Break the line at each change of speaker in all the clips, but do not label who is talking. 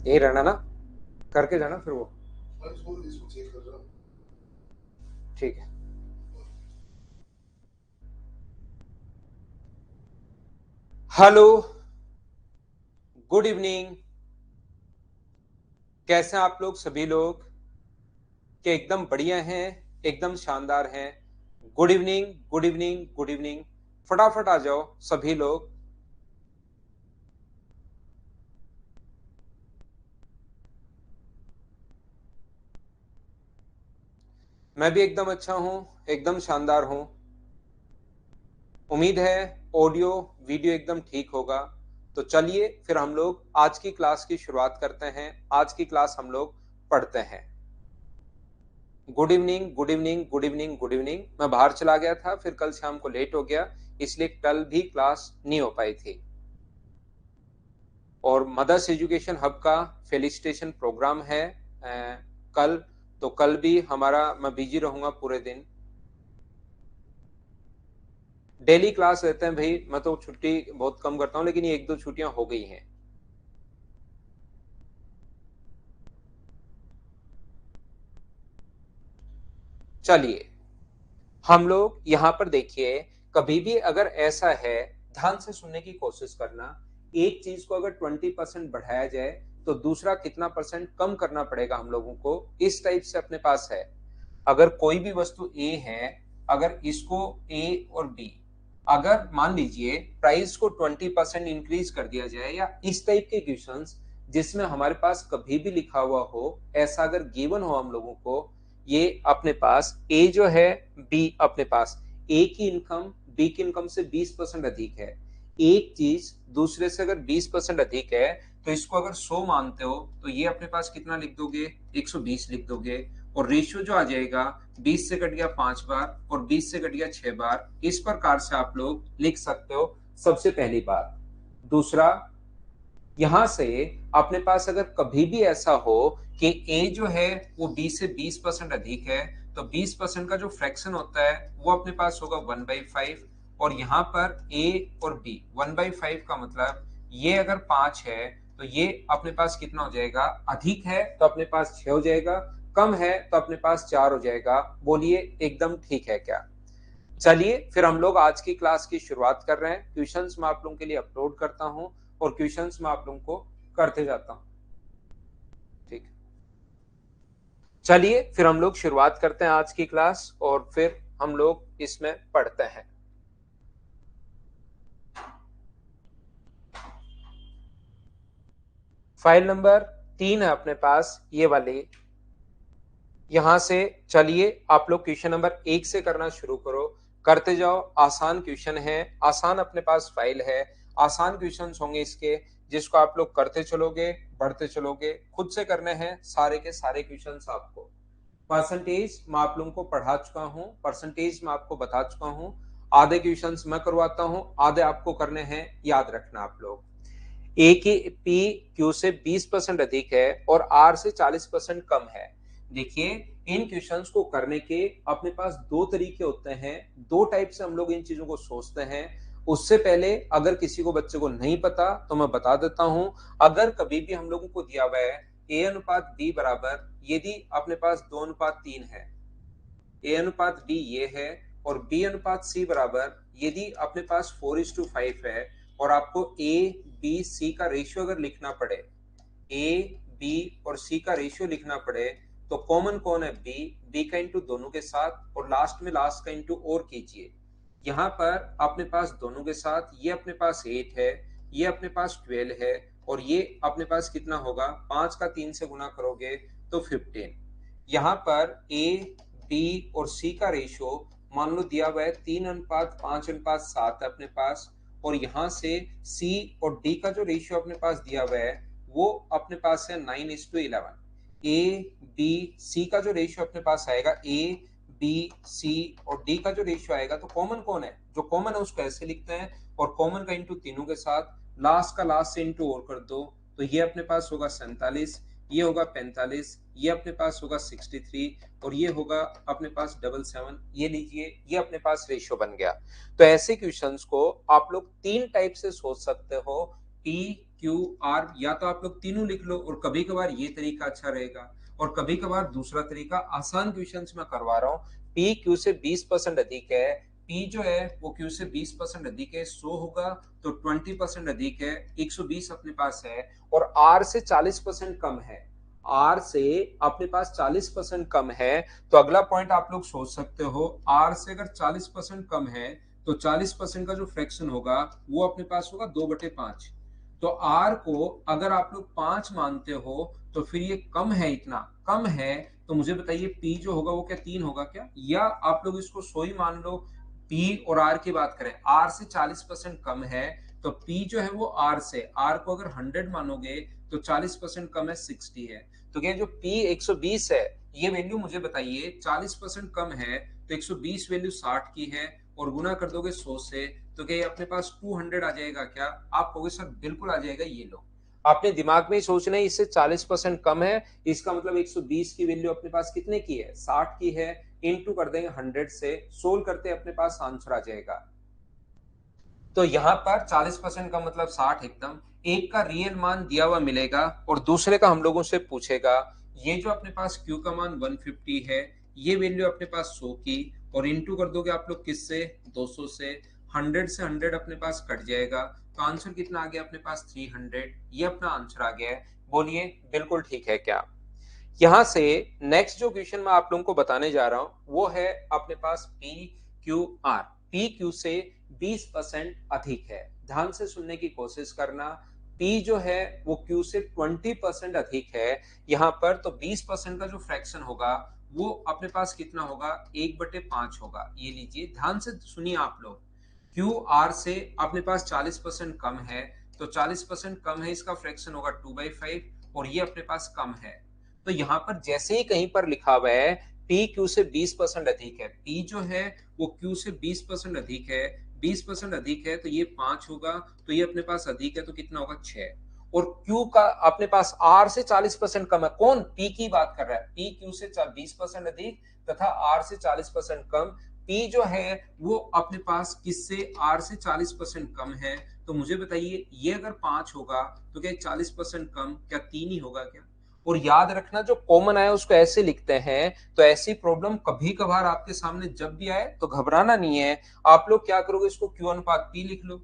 यही रहना ना, करके जाना फिर वो। ठीक है। Hello, good evening. कैसे हैं आप लोग सभी लोग? कि एकदम बढ़िया हैं, एकदम शानदार हैं। Good evening, good evening, good evening. फटाफट आ जाओ सभी लोग। मैं भी एकदम अच्छा हूं, एकदम शानदार हूं। उम्मीद है ऑडियो वीडियो एकदम ठीक होगा। तो चलिए फिर हम लोग आज की क्लास की शुरुआत करते हैं। आज की क्लास हम लोग पढ़ते हैं। Good evening, good evening, good evening, good evening. मैं बाहर चला गया था, फिर कल शाम को लेट हो गया, इसलिए कल भी क्लास नहीं हो पाई थी। और मदर्स एजुकेशन हब का फेलिसिटेशन प्रोग्राम है कल। तो कल भी हमारा मैं बिजी रहूंगा पूरे दिन। डेली क्लास रहते हैं भाई, मैं तो छुट्टी बहुत कम करता हूँ, लेकिन ये एक दो छुट्टियां हो गई हैं। चलिए हम लोग यहाँ पर देखिए, कभी भी अगर ऐसा है, ध्यान से सुनने की कोशिश करना। एक चीज को अगर 20% बढ़ाया जाए तो दूसरा कितना परसेंट कम करना पड़ेगा हम लोगों को, इस टाइप से अपने पास है। अगर कोई भी वस्तु ए है, अगर इसको ए और बी, अगर मान लीजिए प्राइस को 20% इंक्रीज कर दिया जाए, या इस टाइप के क्वेश्चंस जिसमें हमारे पास कभी भी लिखा हुआ हो, ऐसा अगर गिवन हो हम लोगों को, ये अपने पास ए जो है, बी अपने पास, ए की इनकम बी की इनकम से 20% अधिक है। एक चीज दूसरे से अगर 20% अधिक है, तो इसको अगर 100 मानते हो तो ये अपने पास कितना लिख दोगे, 120 लिख दोगे। और रेशियो जो आ जाएगा, 20 से कट गया 5 बार और 20 से कट गया 6 बार। इस प्रकार से आप लोग लिख सकते हो, सबसे पहली बात। दूसरा, यहां से अपने पास अगर कभी भी ऐसा हो कि ए जो है वो बी से 20% अधिक है, तो 20% का जो फ्रैक्शन होता है वो अपने पास होगा 1/5। और यहाँ पर ए और बी 1/5 का मतलब, ये अगर 5 है तो ये अपने पास कितना हो जाएगा, अधिक है तो अपने पास 6 हो जाएगा, कम है तो अपने पास 4 हो जाएगा। बोलिए एकदम ठीक है क्या? चलिए फिर हम लोग आज की क्लास की शुरुआत कर रहे हैं। क्वेश्चंस मैं आप लोगों के लिए अपलोड करता हूं और क्वेश्चंस मैं आप लोगों को करते जाता हूं। ठीक, चलिए फिर हम लोग शुरुआत करते हैं आज की क्लास और फिर हम लोग इसमें पढ़ते हैं। फाइल नंबर 3 है अपने पास, ये वाली। यहां से चलिए आप लोग क्वेश्चन नंबर 1 से करना शुरू करो, करते जाओ। आसान क्वेश्चन है, आसान अपने पास फाइल है, आसान क्वेश्चन होंगे इसके, जिसको आप लोग करते चलोगे, बढ़ते चलोगे। खुद से करने हैं सारे के सारे क्वेश्चन आपको। परसेंटेज मैं आप लोगों को पढ़ा चुका हूं, परसेंटेज मैं आपको बता चुका हूं। आधे क्वेश्चंस मैं करवाता हूं, आधे आपको करने हैं, याद रखना आप लोग। ए की पी क्यू से 20% अधिक है और आर से 40% कम है। देखिए, इन क्वेश्चंस को करने के अपने पास दो तरीके होते हैं, दो टाइप से हम लोग इन चीजों को सोचते हैं। उससे पहले अगर किसी को बच्चे को नहीं पता तो मैं बता देता हूं। अगर कभी भी हम लोगों को दिया हुआ है ए अनुपात बी बराबर, यदि अपने पास 2:3 है, ए अनुपात बी ये है, और बी अनुपात सी बराबर यदि अपने पास 4:5 है, और आपको ए बी सी का रेशियो अगर लिखना पड़े, ए बी और सी का रेशियो लिखना पड़े, तो कॉमन कौन है, बी, बी का इंटू दोनों के साथ, और लास्ट में लास्ट का इंटू और कीजिए। यहाँ पर अपने पास दोनों के साथ ये अपने पास 8 है, ये अपने पास 12 है, और ये अपने पास कितना होगा, 5 का 3 से गुना करोगे तो 15। यहाँ पर ए बी और सी का रेशियो मान लो दिया हुआ है 3:5:7 है अपने पास। और यहाँ से सी और डी का जो रेशियो अपने पास दिया हुआ है वो अपने पास है 9:11। ए बी सी का जो रेशियो अपने पास आएगा, ए बी सी और डी का जो रेशियो आएगा, तो कॉमन कौन है, जो कॉमन है उसको ऐसे लिखते हैं, और कॉमन का इंटू तीनों के साथ, लास्ट का लास्ट से इंटू और कर दो, तो ये अपने पास होगा 47, ये होगा 45, ये अपने पास होगा 63, और ये होगा अपने पास 77। ये लीजिए, ये अपने पास रेशियो बन गया। तो ऐसे क्वेश्चंस को आप लोग तीन टाइप से सोच सकते हो, पी क्यू आर, या तो आप लोग तीनों लिख लो, और कभी कभार ये तरीका अच्छा रहेगा और कभी कभार दूसरा तरीका। आसान क्वेश्चंस में करवा रहा हूँ। पी क्यू से 20% अधिक है, पी जो है वो क्यू से 20% अधिक है, 100 होगा तो 20% अधिक है, 120 अपने पास है, और आर से 40% कम है, आर से अपने पास 40% कम है। तो अगला पॉइंट आप लोग सोच सकते हो, आर से अगर 40% कम है तो 40% का जो फ्रैक्शन होगा वो अपने पास होगा 2/5। तो आर को अगर आप लोग 5 मानते हो तो फिर ये कम है, इतना कम है, तो मुझे बताइए पी जो होगा वो क्या 3 होगा क्या, या आप लोग इसको 100 ही मान लो। पी और आर की बात करें, आर से 40% कम है, तो पी जो है वो आर से, आर को अगर 100 मानोगे तो 40% कम है 60 है। तो क्या जो पी 120 है, ये वैल्यू मुझे बताइए 40% कम है तो 120 वैल्यू 60 की है, और गुना कर दोगे 100 से, तो क्या ये अपने पास 200 आ जाएगा क्या? आप कहोगे सर बिल्कुल आ जाएगा। ये लो, आपने दिमाग में ही सोचना है इससे 40% कम है, इसका मतलब 120 की वैल्यू अपने पास कितने की है, 60 की है, इनटू कर देंगे 100 से, सोल्व करते अपने पास आंसर आ जाएगा। तो यहाँ पर 40% का मतलब 60, एकदम एक का रियल मान दिया हुआ मिलेगा और दूसरे का हम लोगों से पूछेगा। ये जो अपने पास Q का मान 150 है, ये वैल्यू अपने पास 100 की, और इनटू कर दोगे आप लोग किससे, 200 से, 100 से 100 अपने पास कट जाएगा, तो आंसर कितना आ गया अपने पास 300। ये अपना आंसर आ गया है। बोलिए बिल्कुल ठीक है क्या? यहां से नेक्स्ट जो क्वेश्चन मैं आप लोगों को बताने जा रहा हूं वो है अपने पास P Q R. P Q से 20% अधिक है, ध्यान से सुनने की कोशिश करना। पी जो है वो क्यू से 20% अधिक है यहां पर, तो 20% का जो फ्रैक्शन होगा वो अपने पास कितना होगा, 1/5 होगा। ये लीजिए, ध्यान से सुनिए आप लोग। क्यू आर से अपने पास 40% कम है, तो 40% कम है, इसका फ्रैक्शन होगा 2/5, और ये अपने पास कम है। तो यहाँ पर जैसे ही कहीं पर लिखा हुआ है पी क्यू से 20% अधिक है, पी जो है वो क्यू से 20% अधिक है, 20% अधिक है तो ये 5 होगा, तो ये अपने पास अधिक है तो कितना होगा 6, और क्यू का अपने पास आर से 40% कम है। कौन? पी की बात कर रहा है, पी क्यू से 20% अधिक तथा आर से 40% कम। पी जो है वो अपने पास किससे, आर से 40% कम है। तो मुझे बताइए ये अगर 5 होगा तो क्या 40% कम क्या 3 ही होगा क्या? और याद रखना जो कॉमन आया उसको ऐसे लिखते हैं। तो ऐसी प्रॉब्लम कभी कभार आपके सामने जब भी आए तो घबराना नहीं है। आप लोग क्या करोगे, इसको क्यू अनुपात पी लिख लो।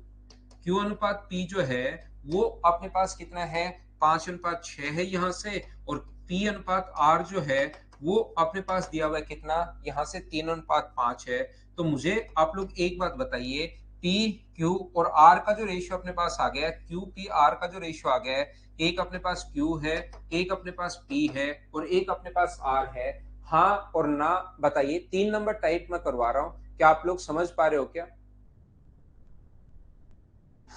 क्यू अनुपात पी जो है वो अपने पास कितना है, 5:6 है यहाँ से, और पी अनुपात आर जो है वो अपने पास दिया हुआ है कितना, यहाँ से 3:5 है। तो मुझे आप लोग एक बात बताइए, पी क्यू और आर का जो रेशियो अपने पास आ गया है, क्यू पी आर का जो रेशियो आ गया है, एक अपने पास क्यू है, एक अपने पास पी है, और एक अपने पास आर है। हाँ और ना बताइए, 3 नंबर टाइप में करवा रहा हूं, क्या आप लोग समझ पा रहे हो क्या?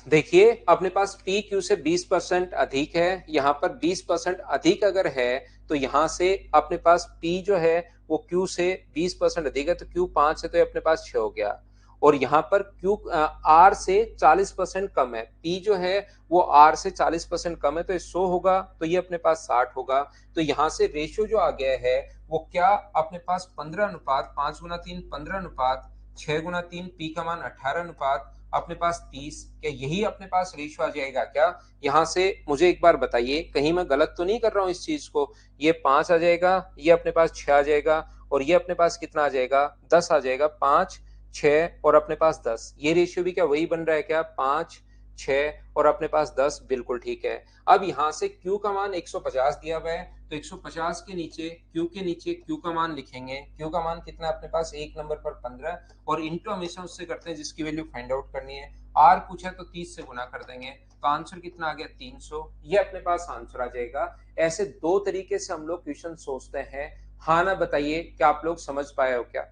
देखिए अपने पास पी क्यू से 20% अधिक है, यहाँ पर 20% अधिक अगर है तो यहाँ से अपने पास पी जो है वो क्यू से 20% अधिक है, तो क्यू 5 है तो ये अपने पास 6 हो गया। और यहाँ पर क्यू आर से 40% कम है, पी जो है वो आर से 40% कम है तो ये 100 होगा, तो ये अपने पास 60 होगा। तो यहाँ से रेशियो जो आ गया है वो क्या अपने पास 15 अनुपात 5 गुना 3, 15 अनुपात 6 गुना 3, पी का मान 18 अनुपात अपने पास 30। क्या यही अपने पास रेशियो आ जाएगा क्या? यहाँ से मुझे एक बार बताइए कहीं मैं गलत तो नहीं कर रहा हूँ इस चीज को। ये 5 आ जाएगा, ये अपने पास 6 आ जाएगा, और ये अपने पास कितना आ जाएगा, 10 आ जाएगा। 5 6 और अपने पास 10, ये रेशियो भी क्या वही बन रहा है क्या, 5 6 और अपने पास 10, बिल्कुल ठीक है। अब यहाँ से Q का मान 150 दिया हुआ है, तो 150 के नीचे Q के नीचे Q का मान लिखेंगे। Q का मान कितना अपने पास, एक नंबर पर 15, और इंटू हमेशा उससे करते हैं जिसकी वैल्यू फाइंड आउट करनी है। R पूछा तो 30 से गुना कर देंगे, तो आंसर कितना आ गया 300, ये अपने पास आंसर आ जाएगा। ऐसे दो तरीके से हम लोग क्वेश्चन सोचते हैं। हाँ ना बताइए, क्या आप लोग समझ पाए हो क्या?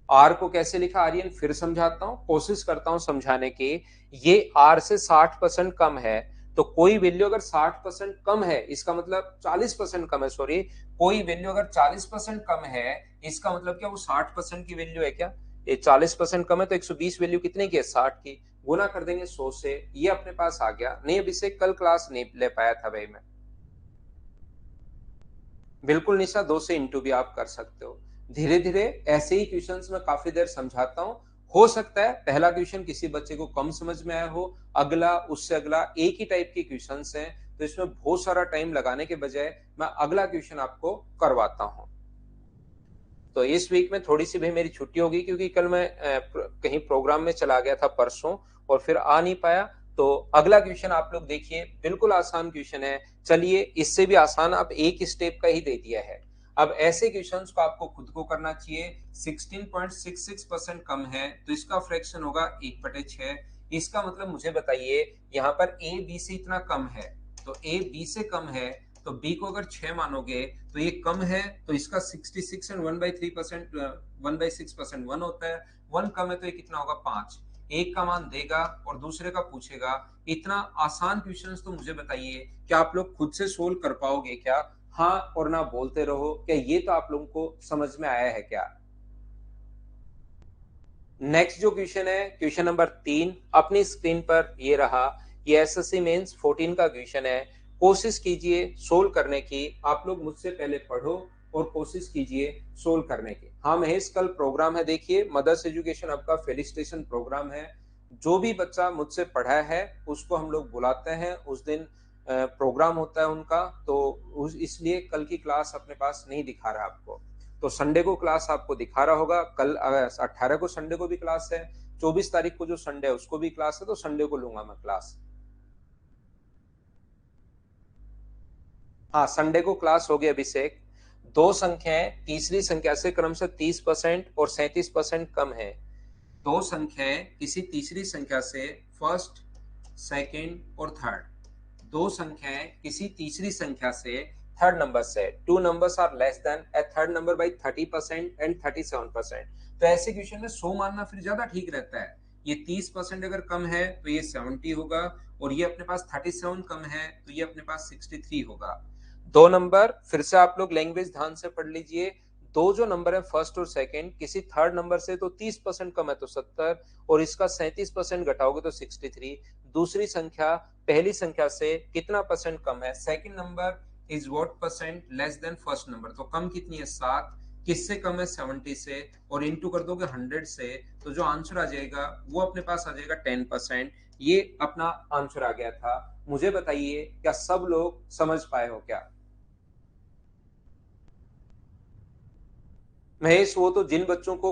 आर को कैसे लिखा आर्यन, फिर समझाता हूं, कोशिश करता हूं समझाने की। ये आर से 60% कम है, तो कोई वैल्यू अगर 60% कम है इसका मतलब 40% कम है, सॉरी, कोई वैल्यू अगर 40% कम है इसका मतलब क्या वो 60% की वैल्यू है क्या? ये 40% कम है तो 120 वैल्यू कितने की है, 60 की, गुना कर देंगे 100 से, ये अपने पास आ गया। नहीं अभी से कल क्लास नहीं ले पाया था भाई मैं। बिल्कुल निशा, 2 से इंटू भी आप कर सकते हो। धीरे धीरे ऐसे ही क्वेश्चंस में काफी देर समझाता हूँ, हो सकता है पहला क्वेश्चन किसी बच्चे को कम समझ में आया हो, अगला उससे अगला एक ही टाइप के क्वेश्चंस हैं, तो इसमें बहुत सारा टाइम लगाने के बजाय मैं अगला क्वेश्चन आपको करवाता हूं। तो इस वीक में थोड़ी सी भी मेरी छुट्टी होगी क्योंकि कल मैं कहीं प्रोग्राम में चला गया था परसों और फिर आ नहीं पाया। तो अगला क्वेश्चन आप लोग देखिए, बिल्कुल आसान क्वेश्चन है। चलिए, इससे भी आसान अब एक स्टेप का ही दे दिया है। अब ऐसे क्वेश्चंस को आपको खुद को करना चाहिए। 16.66% कम है तो इसका फ्रैक्शन होगा 1/6। इसका मतलब मुझे बताइए, यहाँ पर ए बी से इतना कम है, तो ए बी से कम है तो बी को अगर 6 मानोगे तो ये कम है, तो इसका 66 एंड 1/3% 1/6% 1 होता है। 1 कम है तो ये कितना होगा 5। एक का मान देगा और दूसरे का पूछेगा। इतना आसान क्वेश्चंस तो मुझे बताइए, क्या आप लोग खुद से सोल्व कर पाओगे क्या? हाँ और ना बोलते रहो। क्या ये तो आप लोगों को समझ में आया है क्या? नेक्स्ट जो क्वेश्चन है, क्वेश्चन नंबर 3 अपनी स्क्रीन पर ये रहा। ये एसएससी मेंस 14 का क्वेश्चन है। कोशिश कीजिए सोल्व करने की। आप लोग मुझसे पहले पढ़ो और कोशिश कीजिए सोल्व करने की। हाँ महेश, कल प्रोग्राम है, देखिए मदर्स एजुकेशन आपका फेलिसिटेशन प्रोग्राम है। जो भी बच्चा मुझसे पढ़ा है उसको हम लोग बुलाते हैं उस दिन। प्रोग्राम होता है उनका, तो इसलिए कल की क्लास अपने पास नहीं दिखा रहा आपको। तो संडे को क्लास आपको दिखा रहा होगा। कल 18 को संडे को भी क्लास है, 24 तारीख को जो संडे है उसको भी क्लास है, तो संडे को लूंगा मैं क्लास। हाँ, संडे को क्लास होगी अभिषेक। दो संख्याएं तीसरी संख्या से क्रमशः 30% और 37% कम है। दो संख्याएं किसी तीसरी संख्या से फर्स्ट, सेकंड और थर्ड। दो संख्याएं किसी तीसरी संख्या से थर्ड नंबर से, two numbers are less than a third number by 30% and 37%। तो ऐसे क्वेश्चन में 100 मानना फिर ज्यादा ठीक रहता है। ये 30% अगर कम है तो ये 70 होगा, और ये अपने पास 37 कम है तो ये अपने पास 63 होगा। दो नंबर फिर से आप लोग लैंग्वेज ध्यान से पढ़ लीजिए। दो जो नंबर है फर्स्ट और सेकंड किसी थर्ड नंबर से, तो 30% कम है तो 70, और इसका 37% घटाओगे तो 63। दूसरी संख्या पहली संख्या से कितना परसेंट कम है? Second number is what percent less than first number, तो कम कितनी है 7। किससे कम है? 70 से, और इनटू कर दोगे 100 से, तो जो आंसर आ जाएगा वो अपने पास आ जाएगा 10%। ये अपना आंसर आ गया था। मुझे बताइए, क्या सब लोग समझ पाए हो क्या? महेश, वो तो जिन बच्चों को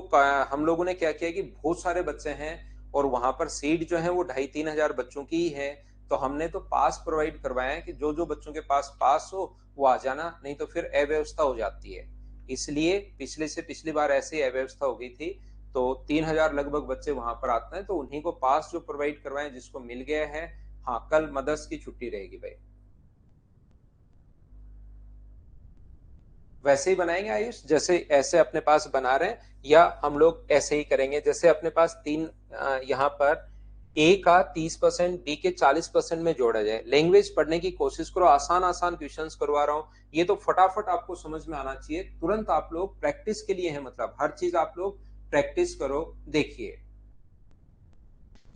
हम लोगों ने क्या किया कि बहुत सारे बच्चे हैं और वहां पर सीट जो है वो 2,500-3,000 बच्चों की ही है। तो हमने तो पास प्रोवाइड करवाए हैं कि जो जो बच्चों के पास पास हो वो आ जाना, नहीं तो फिर अव्यवस्था हो जाती है। इसलिए पिछले से पिछली बार ऐसी अव्यवस्था हो गई थी। तो 3,000 लगभग बच्चे वहां पर आते हैं, तो उन्हीं को पास जो प्रोवाइड करवाए जिसको मिल गया है। हाँ, कल मदर्स की छुट्टी रहेगी भाई। वैसे ही बनाएंगे आयुष, जैसे ऐसे अपने पास बना रहे हैं, या हम लोग ऐसे ही करेंगे जैसे अपने पास तीन यहाँ पर ए का 30% बी के 40% में जोड़ा जाए। लैंग्वेज पढ़ने की कोशिश करो, आसान आसान क्वेश्चंस करवा रहा हूँ। ये तो फटाफट आपको समझ में आना चाहिए तुरंत। आप लोग प्रैक्टिस के लिए है, मतलब हर चीज आप लोग प्रैक्टिस करो। देखिए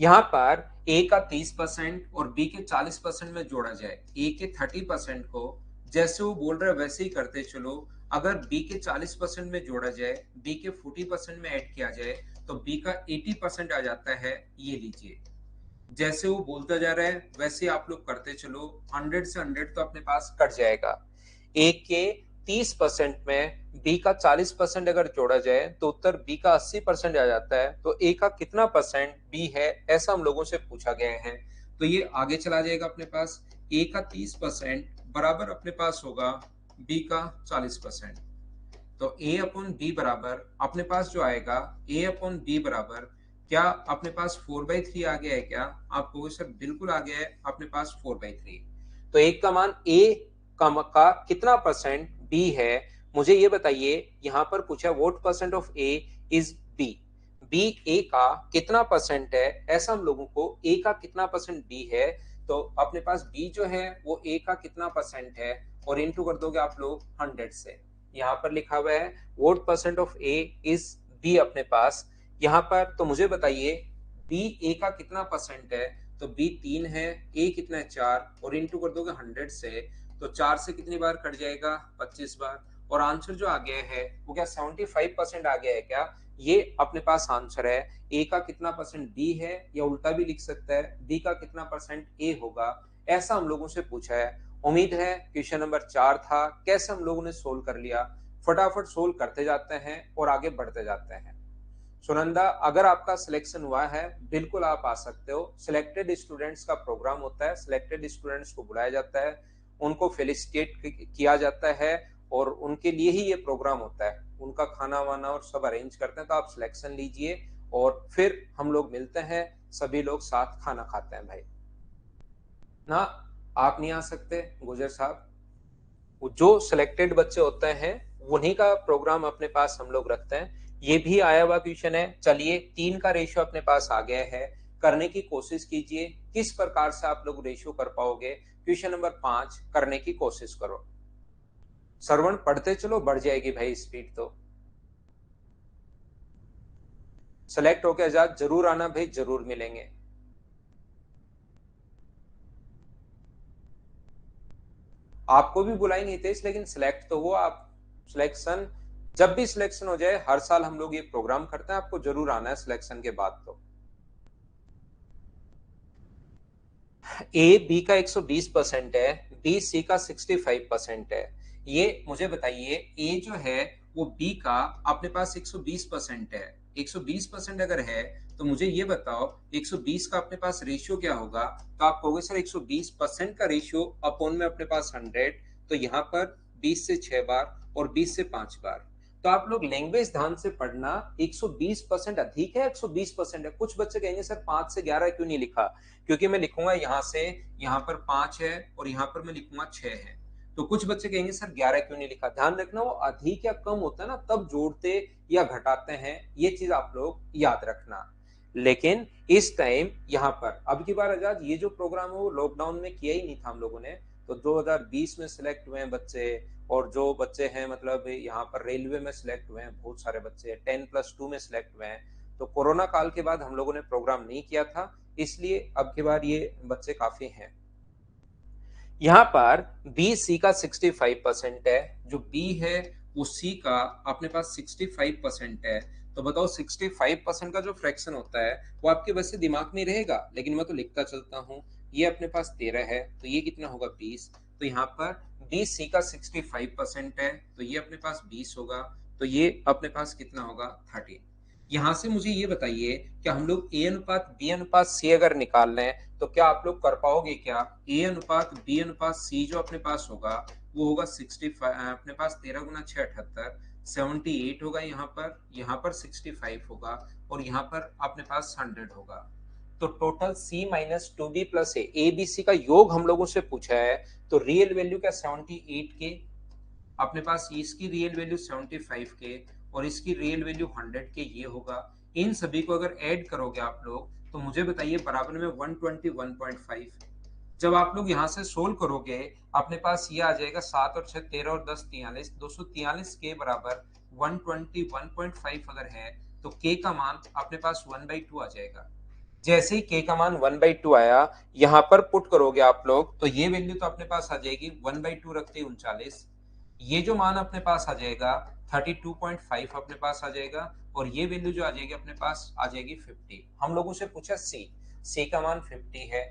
यहाँ पर ए का 30% और बी के 40% में जोड़ा जाए। ए के 30% को जैसे वो बोल रहा है वैसे ही करते चलो। अगर बी के 40% में जोड़ा जाए, बी के 40% में ऐड किया जाए, तो बी का 80% आ जाता है। ये लीजिए, जैसे वो बोलता जा रहा है वैसे आप लोग करते चलो। 100 से 100 तो अपने पास कट जाएगा। ए के 30% में बी का 40% अगर जोड़ा जाए तो उत्तर बी का 80% आ जाता है। तो ए का कितना परसेंट बी है, ऐसा हम लोगों से पूछा गया है। तो ये आगे चला जाएगा अपने पास। ए का 30% बराबर अपने पास होगा बी का 40%। तो ए अपॉन बी बराबर अपने पास जो आएगा, ए अपॉन बी बराबर, क्या अपने पास 4/3 आ गया है क्या? आप कहोगे सर बिल्कुल आ गया है अपने पास 4/3। तो एक का मान ए का कितना परसेंट बी है, मुझे ये बताइए। यहां पर पूछा what percent of A is B. B A का कितना परसेंट है, ऐसा हम लोगों को ए का कितना परसेंट बी है। तो अपने पास बी जो है वो ए का कितना परसेंट है, और इनटू कर दोगे आप लोग 100 से। यहाँ पर लिखा हुआ है what percent of A is B अपने पास। यहाँ पर तो मुझे बताइए बी ए का कितना परसेंट है। तो बी 3 है, ए कितना है 4, और इनटू कर दोगे 100 से। तो 4 से कितनी बार कट जाएगा? 25 बार। और आंसर जो आ गया है वो क्या 75% आ गया है क्या? ये अपने पास आंसर है। ए का कितना परसेंट बी है, या उल्टा भी लिख सकता है, बी का कितना परसेंट ए होगा, ऐसा हम लोगों से पूछा है। उम्मीद है क्वेश्चन नंबर 4 था, कैसे हम लोगों ने सोल्व कर लिया। फटाफट सोल्व करते जाते हैं और आगे बढ़ते जाते हैं। सुनंदा, अगर आपका सिलेक्शन हुआ है, बिल्कुल आप आ सकते हो। सिलेक्टेड स्टूडेंट्स का प्रोग्राम होता है, सिलेक्टेड स्टूडेंट्स को बुलाया जाता है, उनको फेलिसिटेट किया जाता है, और उनके लिए ही ये प्रोग्राम होता है। उनका खाना वाना और सब अरेंज करते हैं। तो आप सिलेक्शन लीजिए और फिर हम लोग मिलते हैं, सभी लोग साथ खाना खाते हैं भाई ना। आप नहीं आ सकते गुजर साहब, जो सिलेक्टेड बच्चे होते हैं उन्हीं का प्रोग्राम अपने पास हम लोग रखते हैं। ये भी आया हुआ क्वेश्चन है। चलिए 3 का रेशियो अपने पास आ गया है, करने की कोशिश कीजिए। किस प्रकार से आप लोग रेशियो कर पाओगे, क्वेश्चन नंबर 5 करने की कोशिश करो। श्रवण पढ़ते चलो, बढ़ जाएगी भाई स्पीड। तो सेलेक्ट होके आजाद जरूर आना भाई, जरूर मिलेंगे। आपको भी बुलाएंगे तेज, लेकिन सिलेक्ट तो हुआ आप। सिलेक्शन जब भी सिलेक्शन हो जाए, हर साल हम लोग ये प्रोग्राम करते हैं, आपको जरूर आना है सिलेक्शन के बाद। तो ए बी का 120% है, बी सी का 65% है। ये मुझे बताइए, ए जो है वो बी का अपने पास 120% है। 120% अगर है तो मुझे ये बताओ 120 का अपने पास रेशियो क्या होगा। तो आप कहोगे सर 120% का रेशियो अपॉन में अपने पास 100, तो यहाँ पर 20 से 6 बार और 20 से 5 बार। तो आप लोग लैंग्वेज ध्यान से पढ़ना। 120% अधिक है, 120% है। कुछ बच्चे कहेंगे सर 5 से 11 क्यों नहीं लिखा, क्योंकि मैं लिखूंगा यहाँ से, यहाँ पर 5 है और यहाँ पर मैं लिखूंगा 6 है। तो कुछ बच्चे कहेंगे सर 11 क्यों नहीं लिखा। ध्यान रखना, वो अधिक या कम होता है ना, तब जोड़ते या घटाते हैं, ये चीज आप लोग याद रखना। लेकिन इस टाइम यहाँ पर अब की बार आजाद, ये जो प्रोग्राम है वो लॉकडाउन में किया ही नहीं था हम लोगों ने। तो 2020 में सिलेक्ट हुए हैं बच्चे, और जो बच्चे हैं मतलब यहाँ पर रेलवे में सिलेक्ट हुए हैं बहुत सारे बच्चे, 10+2 में सिलेक्ट हुए हैं। तो कोरोना काल के बाद हम लोगों ने प्रोग्राम नहीं किया था, इसलिए अब की बार ये बच्चे काफी हैं। यहाँ पर बी सी का 65% है, जो बी है वो सी का अपने पास 65% है। तो बताओ 65% का जो फ्रैक्शन होता है वो आपके वैसे दिमाग में रहेगा, लेकिन मैं तो लिखता चलता हूँ। ये अपने पास 13 है, तो ये कितना होगा 20। तो यहाँ पर बी सी का 65% है, तो ये अपने पास 20 होगा। तो ये अपने पास कितना होगा 30। यहाँ से मुझे ये बताइए कि हम लोग ए अनुपात बी अनुपात सी अगर निकाल लें तो क्या आप लोग कर पाओगे क्या। ए अनुपात बी अनुपात सी जो अपने पास होगा वो होगा 65, अपने पास 13 गुना 6 78, 78 होगा। यहाँ पर 65 होगा, और यहाँ पर अपने पास 100 होगा। तो total C minus two B plus A B C का योग हम लोगों से पूछा है। तो रियल वैल्यू क्या 78 के, अपने पास इसकी रियल वैल्यू 75 के, और इसकी रियल वैल्यू 100 के, ये होगा। इन सभी को अगर ऐड करोगे आप लोग तो मुझे बताइए बराबर में 121.5। जब आप लोग यहाँ से सोल्व करोगे अपने पास ये आ जाएगा 7 और 6 13 और 10 43, 243 के बराबर 121.5 अगर है तो के का मान अपने पास 1/2 आ जाएगा। जैसे ही के का मान 1/2 आया, यहाँ पर पुट करोगे आप लोग तो ये वैल्यू तो अपने पास आ जाएगी 1/2 रखते ही 39। ये जो मान अपने पास आ जाएगा 32.5 अपने पास आ जाएगा, और ये वैल्यू जो आ जाएगी अपने पास आ जाएगी 50। हम लोगों से पूछा सी का मान 50 है,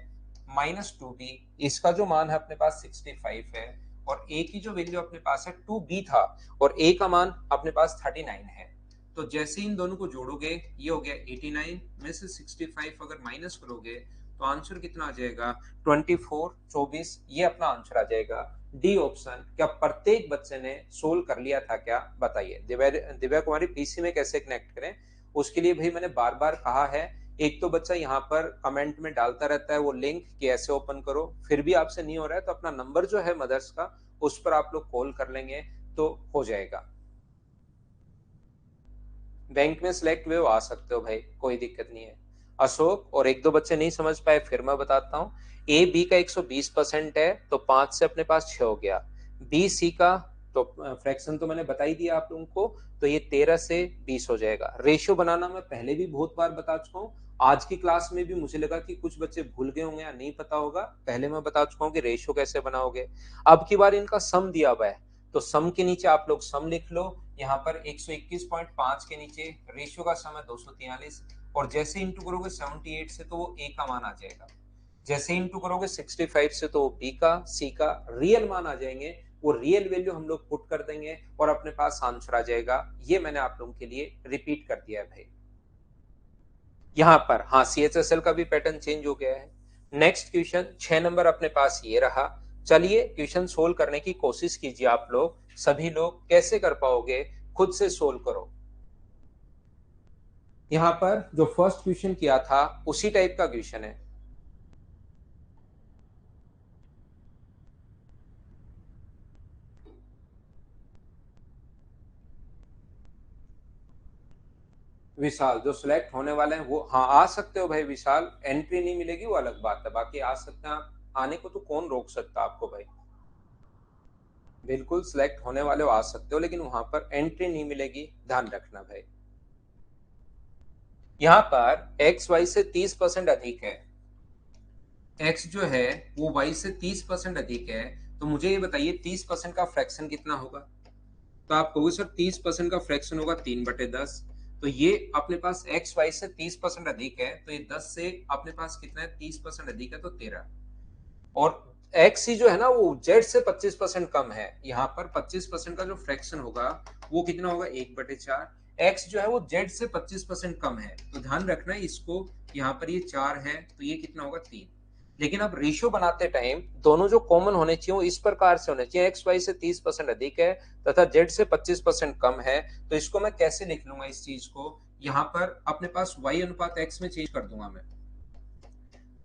-2b, इसका जो मान है अपने पास 65 है, और ए की जो वैल्यू अपने पास है 2b था, और ए का मान अपने पास 39 है। तो जैसे इन दोनों को जोड़ोगे ये हो गया 89 में से 65 अगर माइनस करोगे तो आंसर कितना आ जाएगा 24, 24, ये अपना आंसर आ जाएगा। D option. क्या प्रत्येक बच्चे ने सोल्व कर लिया था क्या, बताइए। दिव्या कुमारी पीसी में कैसे कनेक्ट करें, उसके लिए भाई मैंने बार बार कहा है। एक तो बच्चा यहाँ पर कमेंट में डालता रहता है वो लिंक कि ऐसे ओपन करो, फिर भी आपसे नहीं हो रहा है तो अपना नंबर जो है मदर्स का उस पर आप लोग कॉल कर लेंगे तो हो जाएगा। बैंक में सिलेक्ट हुए हो आ सकते हो भाई, कोई दिक्कत नहीं है। अशोक और एक दो बच्चे नहीं समझ पाए, फिर मैं बताता हूँ। ए बी का 120% है, तो 5 से अपने पास 6 हो गया। बी सी का तो फ्रैक्शन तो मैंने बता ही दिया आप लोगों को, तो ये 13 से 20 हो जाएगा। रेशियो बनाना मैं पहले भी बहुत बार बता चुका हूँ। आज की क्लास में भी मुझे लगा कि कुछ बच्चे भूल गए होंगे या नहीं पता होगा, पहले मैं बता चुका हूँ कि रेशियो कैसे बनाओगे। अब की बार इनका सम दिया हुआ है, तो सम के नीचे आप लोग सम लिख लो। यहाँ पर 121.5 के नीचे रेशियो का सम है 243, और जैसे इंटू करोगे 78 से तो वो ए का मान आ जाएगा, जैसे इंटू करोगे 65 से तो बी का सी का रियल मान आ जाएंगे, वो रियल वैल्यू हम लोग पुट कर देंगे और अपने पास आंसर आ जाएगा। ये मैंने आप लोगों के लिए रिपीट कर दिया है भाई। यहाँ पर हाँ CHSL का भी पैटर्न चेंज हो गया है। नेक्स्ट क्वेश्चन 6 नंबर अपने पास ये रहा। चलिए क्वेश्चन सोल्व करने की कोशिश कीजिए आप लोग, सभी लोग कैसे कर पाओगे खुद से सोल्व करो। यहाँ पर जो फर्स्ट क्वेश्चन किया था उसी टाइप का क्वेश्चन है। विशाल जो सिलेक्ट होने वाले हैं वो हाँ आ सकते हो भाई विशाल, एंट्री नहीं मिलेगी वो अलग बात है, बाकी आ सकते हैं आप, आने को तो कौन रोक सकता आपको भाई। बिल्कुल सिलेक्ट होने वाले हो आ सकते हो, लेकिन वहां पर एंट्री नहीं मिलेगी, ध्यान रखना भाई। यहाँ पर एक्स वाई से 30% अधिक है, एक्स जो है वो वाई से 30% अधिक है, तो मुझे ये बताइए 30% का फ्रैक्शन कितना होगा। तो आप कहोगे सर 30% का फ्रैक्शन होगा 3/10, तो ये अपने पास एक्स वाई से 30% अधिक है, तो ये 10 से अपने पास कितना है 30% अधिक है तो 13, और एक्स ही जो है ना वो जेड से 25% कम है, यहाँ पर 25% का जो फ्रैक्शन होगा वो कितना होगा 1/4। एक्स जो है वो जेड से 25% कम है, तो ध्यान रखना है इसको, यहाँ पर ये 4 है तो ये कितना होगा 3। लेकिन अब रेशियो बनाते टाइम दोनों जो कॉमन होने चाहिए वो इस प्रकार से होने चाहिए, एक्स वाई से 30% अधिक है तथा जेड से 25% कम है। तो इसको मैं कैसे लिख लूंगा इस चीज को, यहाँ पर अपने पास वाई अनुपात एक्स में चेंज कर दूंगा मैं,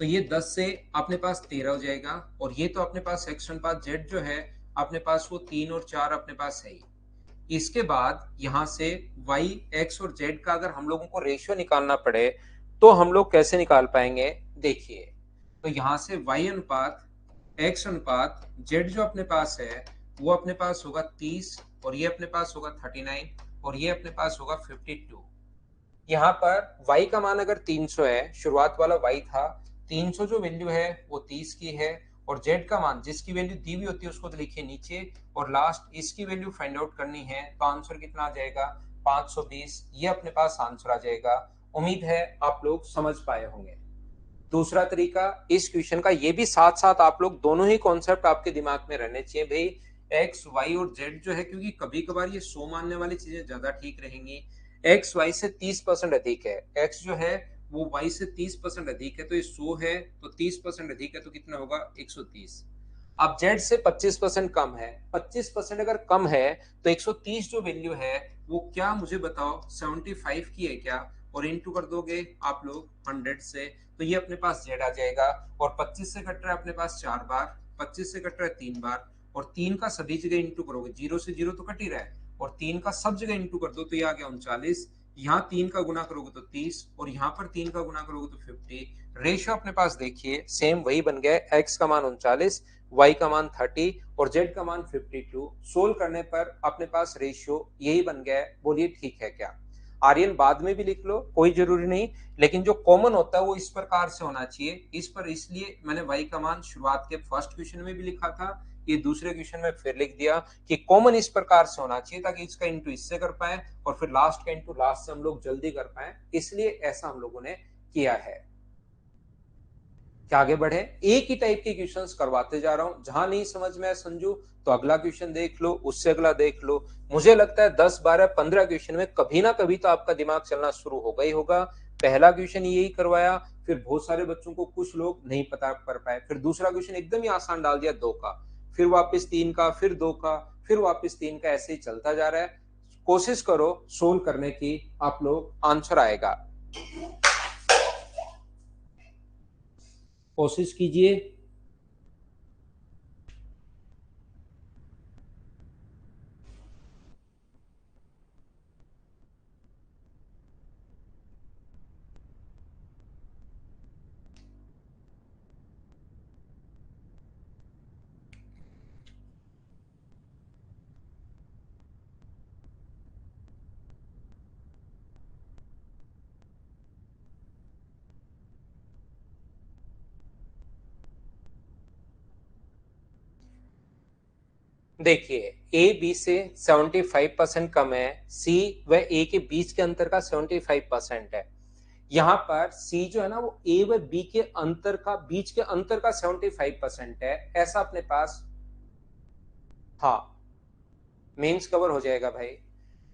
तो ये 10 से अपने पास 13 हो जाएगा, और ये तो अपने पास एक्स अनुपात जेड जो है अपने पास वो 3 और 4 अपने पास है ही। इसके बाद यहां से y x और z का अगर हम लोगों को रेशियो निकालना पड़े तो हम लोग कैसे निकाल पाएंगे, देखिए। तो यहां से y अनुपात x अनुपात z जो अपने पास है वो अपने पास होगा 30, और ये अपने पास होगा 39, और ये अपने पास होगा 52। यहाँ पर y का मान अगर 300 है, शुरुआत वाला y था 300, जो वैल्यू है वो 30 की है, और z का मान जिसकी वैल्यू दी हुई होती है उसको तो लिखिए नीचे, और लास्ट इसकी वैल्यू फाइंड आउट करनी है, तो आंसर कितना आ जाएगा 520, ये अपने पास आंसर आ जाएगा। उम्मीद है आप लोग समझ पाए होंगे। दूसरा तरीका इस क्वेश्चन का, ये भी साथ साथ आप लोग दोनों ही कॉन्सेप्ट आपके दिमाग में रहने चाहिए भाई, एक्स वाई और जेड जो है, क्योंकि कभी कभार ये 100 मानने वाली चीजें ज्यादा ठीक रहेंगी। एक्स वाई से 30% अधिक है, एक्स जो है वो वाई से 30% अधिक है, तो ये 100 है, तो 30% अधिक है तो कितना होगा 130। अब जेड से 25% कम है, 25% अगर कम है तो 130 जो वैल्यू है वो क्या मुझे बताओ 75 की है क्या, और इंटू कर दोगे आप लोग 100 से, तो ये अपने पास जेड आ जाएगा, और 25 से कट रहा है अपने पास 4 बार, 25 से कट रहा है 3 बार, और 3 का सभी जगह इंटू करोगे, 0 से 0 तो कट ही रहा है, और 3 का सब जगह इंटू कर दो तो ये आ गया 39। यहाँ 3 का गुना करोगे तो 30, और यहाँ पर 3 का गुना करोगे तो 50। रेशियो अपने पास देखिए सेम वही बन गया, एक्स का मान 39, y का मान 30 और z का मान 52। सोल्व करने पर अपने पास रेशियो यही बन गया है, बोलिए ठीक है क्या। आर्यन बाद में भी लिख लो कोई जरूरी नहीं, लेकिन जो कॉमन होता है वो इस प्रकार से होना चाहिए, इस पर इसलिए मैंने y का मान शुरुआत के फर्स्ट क्वेश्चन में भी लिखा था, ये दूसरे क्वेश्चन में फिर लिख दिया कि कॉमन इस प्रकार से होना चाहिए ताकि इसका इंटू इससे कर पाए और फिर लास्ट का इंटू लास्ट से हम लोग जल्दी कर पाए, इसलिए ऐसा हम लोगों ने किया है। क्या आगे बढ़े, एक ही टाइप के क्वेश्चंस करवाते जा रहा हूं, जहां नहीं समझ में आए संजू तो अगला क्वेश्चन देख लो, उससे अगला देख लो। मुझे लगता है 10 12 15 क्वेश्चन में कभी ना कभी तो आपका दिमाग चलना शुरू होगा ही होगा। पहला क्वेश्चन यही करवाया, फिर बहुत सारे बच्चों को कुछ लोग नहीं पता कर पाए, फिर दूसरा क्वेश्चन एकदम ही आसान डाल दिया 2 का, फिर वापस 3 का, फिर 2 का, फिर वापस 3 का, ऐसे ही चलता जा रहा है। कोशिश करो सोल्व करने की, आप लोग आंसर आएगा, कोशिश कीजिए। देखिए, ए बी से 75% कम है, सी व ए के बीच के अंतर का 75% है। यहाँ पर सी जो है ना वो ए व बी के अंतर का बीच के अंतर का 75% है, ऐसा अपने पास। हाँ, मेंस कवर हो जाएगा भाई।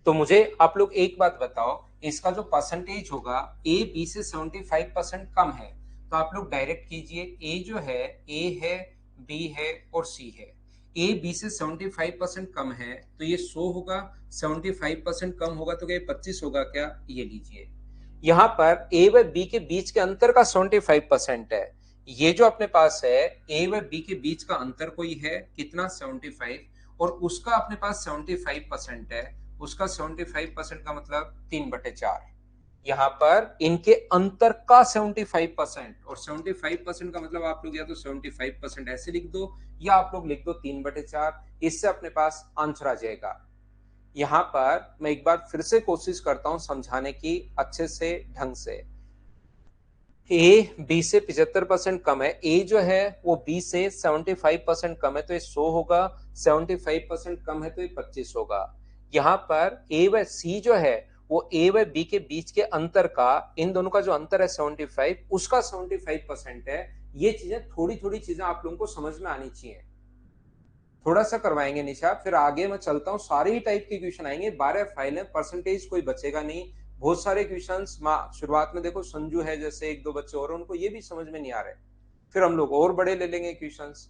तो मुझे आप लोग एक बात बताओ, इसका जो परसेंटेज होगा ए बी से 75% कम है, तो आप लोग डायरेक्ट कीजिए। ए जो है, ए है, बी है और सी है। ए बी से 75% कम है तो ये 100 होगा, 75% कम होगा तो क्या 25 होगा क्या, ये लीजिए। यहाँ पर ए व बी के बीच के अंतर का 75% है। ये जो अपने पास है ए व बी के बीच का अंतर कोई है कितना 75, और उसका अपने पास 75% है। उसका 75% का मतलब 3/4। यहाँ पर इनके अंतर का 75% और 75% का मतलब आप लोग या तो 75% ऐसे लिख दो या आप लोग लिख दो 3/4। इससे अपने पास आंसर आ जाएगा। यहाँ पर मैं एक बार फिर से कोशिश करता हूं समझाने की अच्छे से ढंग से। ए बी से 75% कम है, ए जो है वो बी से 75% कम है तो ये 100 होगा, 75% कम है तो ये 25 होगा। यहाँ पर ए व सी जो है वो ए व बी के बीच के अंतर का, इन दोनों का जो अंतर है 75, उसका 75% है। ये चीजें थोड़ी थोड़ी चीजें आप लोगों को समझ में आनी चाहिए। थोड़ा सा करवाएंगे निशा, फिर आगे मैं चलता हूँ। सारे ही टाइप के क्वेश्चन आएंगे, 12 फाइल है, परसेंटेज कोई बचेगा नहीं। बहुत सारे क्वेश्चंस शुरुआत में देखो, संजू है जैसे, एक दो बच्चे और उनको ये भी समझ में नहीं आ रहे, फिर हम लोग और बड़े ले लेंगे क्वेश्चंस।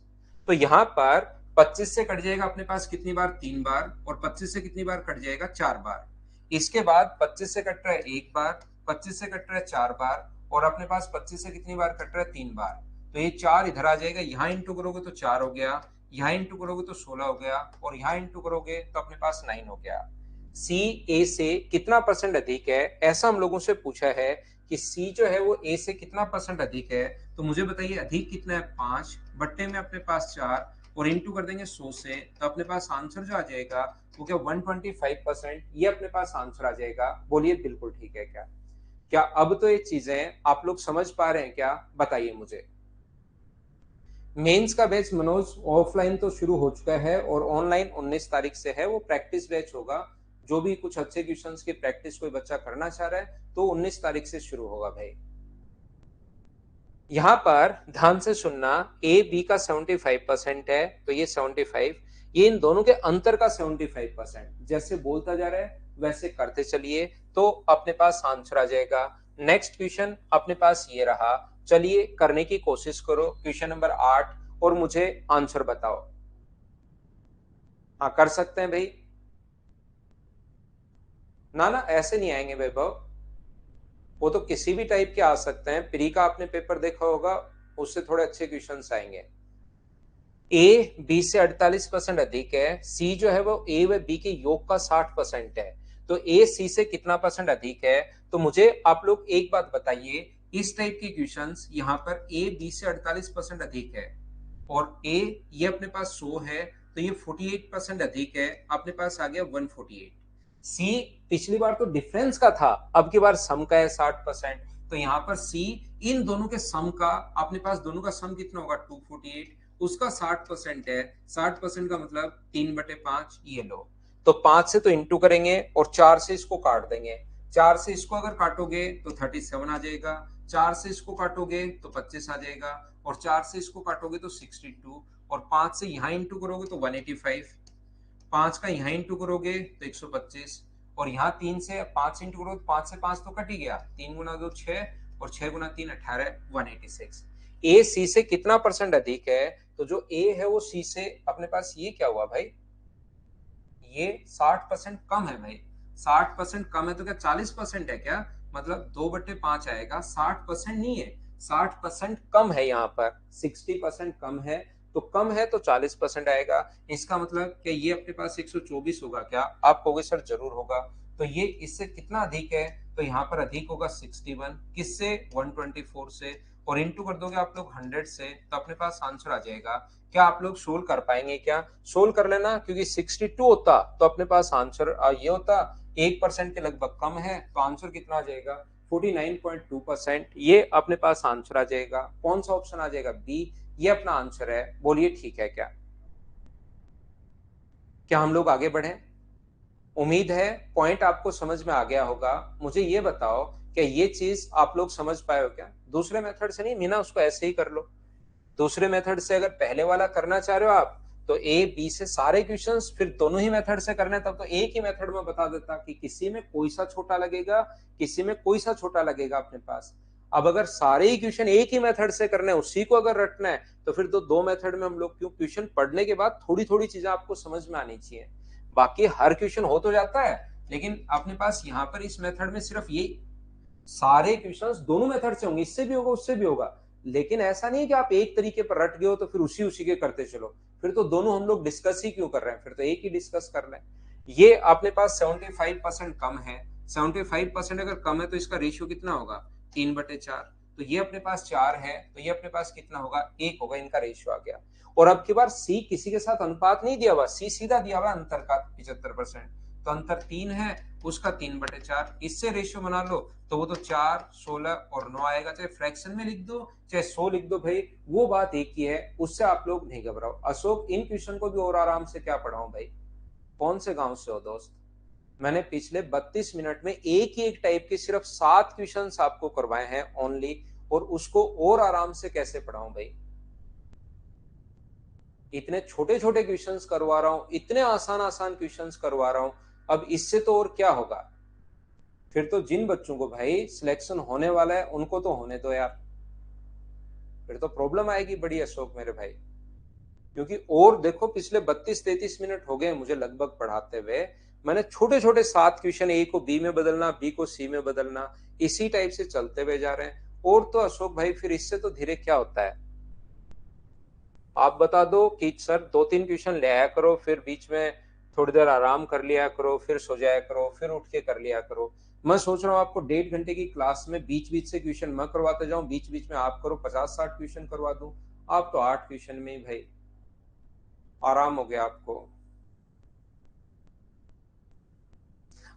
तो यहाँ पर 25 से कट जाएगा अपने पास कितनी बार, 3 बार, और 25 से कितनी बार कट जाएगा, 4 बार। इसके बाद 25 से कट रहा है 1 बार, 25 से कट रहा है 4 बार, और अपने पास 25 से कितनी बार कट रहा है, 3 बार। तो ये 4 इधर आ जाएगा, यहाँ इंटू करोगे तो 4 हो गया, यहाँ इंटू करोगे तो 16 हो गया, और यहाँ इंटू करोगे तो अपने पास 9 हो गया। सी ए से कितना परसेंट अधिक है, ऐसा हम लोगों से पूछा है कि सी जो है वो ए से कितना परसेंट अधिक है। तो मुझे बताइए अधिक कितना है, 5 बट्टे में अपने पास 4, और इंटू कर देंगे 100 से, तो अपने पास आंसर जो आ जाएगा वो क्या 125%, ये अपने पास आंसर आ जाएगा। बोलिए बिल्कुल ठीक है क्या? क्या अब तो ये चीजें आप लोग समझ पा रहे हैं क्या, बताइए मुझे। मेंस का बैच मनोज ऑफलाइन तो शुरू हो चुका है और ऑनलाइन 19 तारीख से है, वो प्रैक्टिस बैच होगा। जो भी कुछ अच्छे क्वेश्चंस की प्रैक्टिस कोई बच्चा करना चाह रहा है तो 19 तारीख से शुरू होगा भाई। यहाँ पर ध्यान से सुनना, ए बी का 75% है तो ये 75, ये इन दोनों के अंतर का 75%। जैसे बोलता जा रहा है वैसे करते चलिए तो अपने पास आंसर आ जाएगा। नेक्स्ट क्वेश्चन अपने पास ये रहा, चलिए करने की कोशिश करो। क्वेश्चन नंबर 8 और मुझे आंसर बताओ। हाँ कर सकते हैं भाई। ना ना ऐसे नहीं आएंगे वैभव, वो तो किसी भी टाइप के आ सकते हैं। प्री का आपने पेपर देखा होगा, उससे थोड़े अच्छे क्वेश्चंस आएंगे। ए बी से 48% अधिक है, सी जो है वो ए व बी के योग का 60% है, तो ए सी से कितना परसेंट अधिक है। तो मुझे आप लोग एक बात बताइए, इस टाइप के क्वेश्चंस यहाँ पर ए बी से 48% अधिक है और ए ये अपने पास 100 है तो ये 48% अधिक है, अपने पास आ गया 148। सी पिछली बार तो डिफरेंस का था, अब की बार सम का है 60%, तो यहाँ पर सी इन दोनों के सम का, अपने पास दोनों का सम कितना होगा 248, उसका 60% है। 60% का मतलब 3/5, ये लो। तो 5 से तो इंटू करेंगे और 4 से इसको काट देंगे। 4 से इसको अगर काटोगे तो 37 आ जाएगा, 4 से इसको काटोगे तो 25 आ जाएगा, और 4 से इसको काटोगे तो 62, और 5 से यहाँ इंटू करोगे तो 185, 5 का यहाँ इंटू करोगे तो 125, और यहाँ 3 से 5 इंटू करोगे तो 5 से 5 तो कट ही गया, 3 गुना 2 6, और 6 गुना 3 18, 186। ए सी से कितना परसेंट अधिक है, तो जो ए है वो सी से, अपने पास ये क्या हुआ भाई, ये 60% कम है भाई। 60% कम है तो क्या 40% है क्या, मतलब 2/5 आएगा, 60% नहीं है, 60% कम है। यहाँ पर 60% कम है, तो कम है तो 40% आएगा। इसका मतलब कि ये अपने पास 124 होगा क्या, आप कहोगे सर जरूर होगा। तो ये इससे कितना अधिक है, तो यहाँ पर अधिक होगा 61, किससे 124 से, और इंटू कर दोगे आप लोग 100 से, तो अपने पास आंसर आ जाएगा। क्या आप लोग सोल्व कर पाएंगे क्या, सोल्व कर लेना, क्योंकि 62 होता तो अपने पास आंसर ये होता 1% के लगभग कम है, तो आंसर कितना आ जाएगा 49.2%, ये अपने पास आंसर आ जाएगा। कौन सा ऑप्शन आ जाएगा, बी, ये अपना आंसर है। बोलिए ठीक है क्या? क्या हम लोग आगे बढ़े? उम्मीद है पॉइंट आपको समझ में आ गया होगा। मुझे ये बताओ क्या ये चीज आप लोग समझ पाए हो क्या? दूसरे मेथड से नहीं, मीना उसको ऐसे ही कर लो। दूसरे मेथड से अगर पहले वाला करना चाह रहे हो आप तो ए बी से सारे क्वेश्चंस फिर दोनों ही मेथड से करने, तब तो एक ही मेथड में बता देता कि किसी में कोई सा छोटा लगेगा, किसी में कोई सा छोटा लगेगा अपने पास। अब अगर सारे ही क्वेश्चन एक ही मेथड से करने हैं, उसी को अगर रटना है, तो फिर तो दो मेथड में हम लोग क्यों? क्वेश्चन पढ़ने के बाद थोड़ी थोड़ी चीजें आपको समझ में आनी चाहिए। बाकी हर क्वेश्चन हो तो जाता है, लेकिन अपने पास यहाँ पर इस मेथड में सिर्फ ये सारे क्वेश्चंस दोनों मेथड से होंगे, इससे भी होगा उससे भी होगा। लेकिन ऐसा नहीं है कि आप एक तरीके पर रट गए हो तो फिर उसी उसी के करते चलो, फिर तो दोनों हम लोग डिस्कस ही क्यों कर रहे हैं, फिर तो एक ही डिस्कस कर रहे हैं। ये अपने पास 75% कम है। 75% अगर कम है तो इसका रेशियो कितना होगा? 3/4। तो ये अपने पास 4 है, तो ये अपने पास कितना होगा? 1 होगा। इनका रेशियो आ गया। और अब की बार सी किसी के साथ अनुपात नहीं दिया हुआ, सी सीधा दिया हुआ अंतर का 75%। तो अंतर 3 है, उसका 3/4, इससे रेशियो बना लो तो वो तो 4, 16 और 9 आएगा। चाहे फ्रैक्शन में लिख दो चाहे 100 लिख दो भाई, वो बात एक ही है, उससे आप लोग नहीं घबराओ। अशोक इन क्वेश्चन को भी और आराम से क्या पढ़ाऊं भाई? कौन से गांव से हो दोस्त? मैंने पिछले 32 मिनट में एक ही एक टाइप के सिर्फ 7 क्वेश्चन आपको करवाए हैं ओनली, और उसको और आराम से कैसे पढ़ाऊं भाई? इतने छोटे छोटे क्वेश्चंस करवा रहा हूं, इतने आसान आसान क्वेश्चंस करवा रहा हूं, अब इससे तो और क्या होगा? फिर तो जिन बच्चों को भाई सिलेक्शन होने वाला है उनको तो होने दो यार, फिर तो प्रॉब्लम आएगी बड़ी अशोक मेरे भाई। क्योंकि और देखो पिछले 32-33 मिनट हो गए मुझे लगभग पढ़ाते हुए, मैंने छोटे छोटे 7 क्वेश्चन, ए को बी में बदलना, बी को सी में बदलना, इसी टाइप से चलते हुए जा रहे हैं। और तो अशोक भाई फिर इससे तो धीरे क्या होता है? आप बता दो कि सर 2-3 क्वेश्चन ले आया करो, फिर बीच में थोड़ी देर आराम कर लिया करो, फिर सो जाया करो, फिर उठ के कर लिया करो। मैं सोच रहा हूँ आपको 1.5 घंटे की क्लास में बीच बीच से क्वेश्चन मैं करवाते जाऊं, बीच बीच में आप करो, 50-60 क्वेश्चन करवा दूं। आप तो 8 क्वेश्चन में ही भाई आराम हो गया आपको।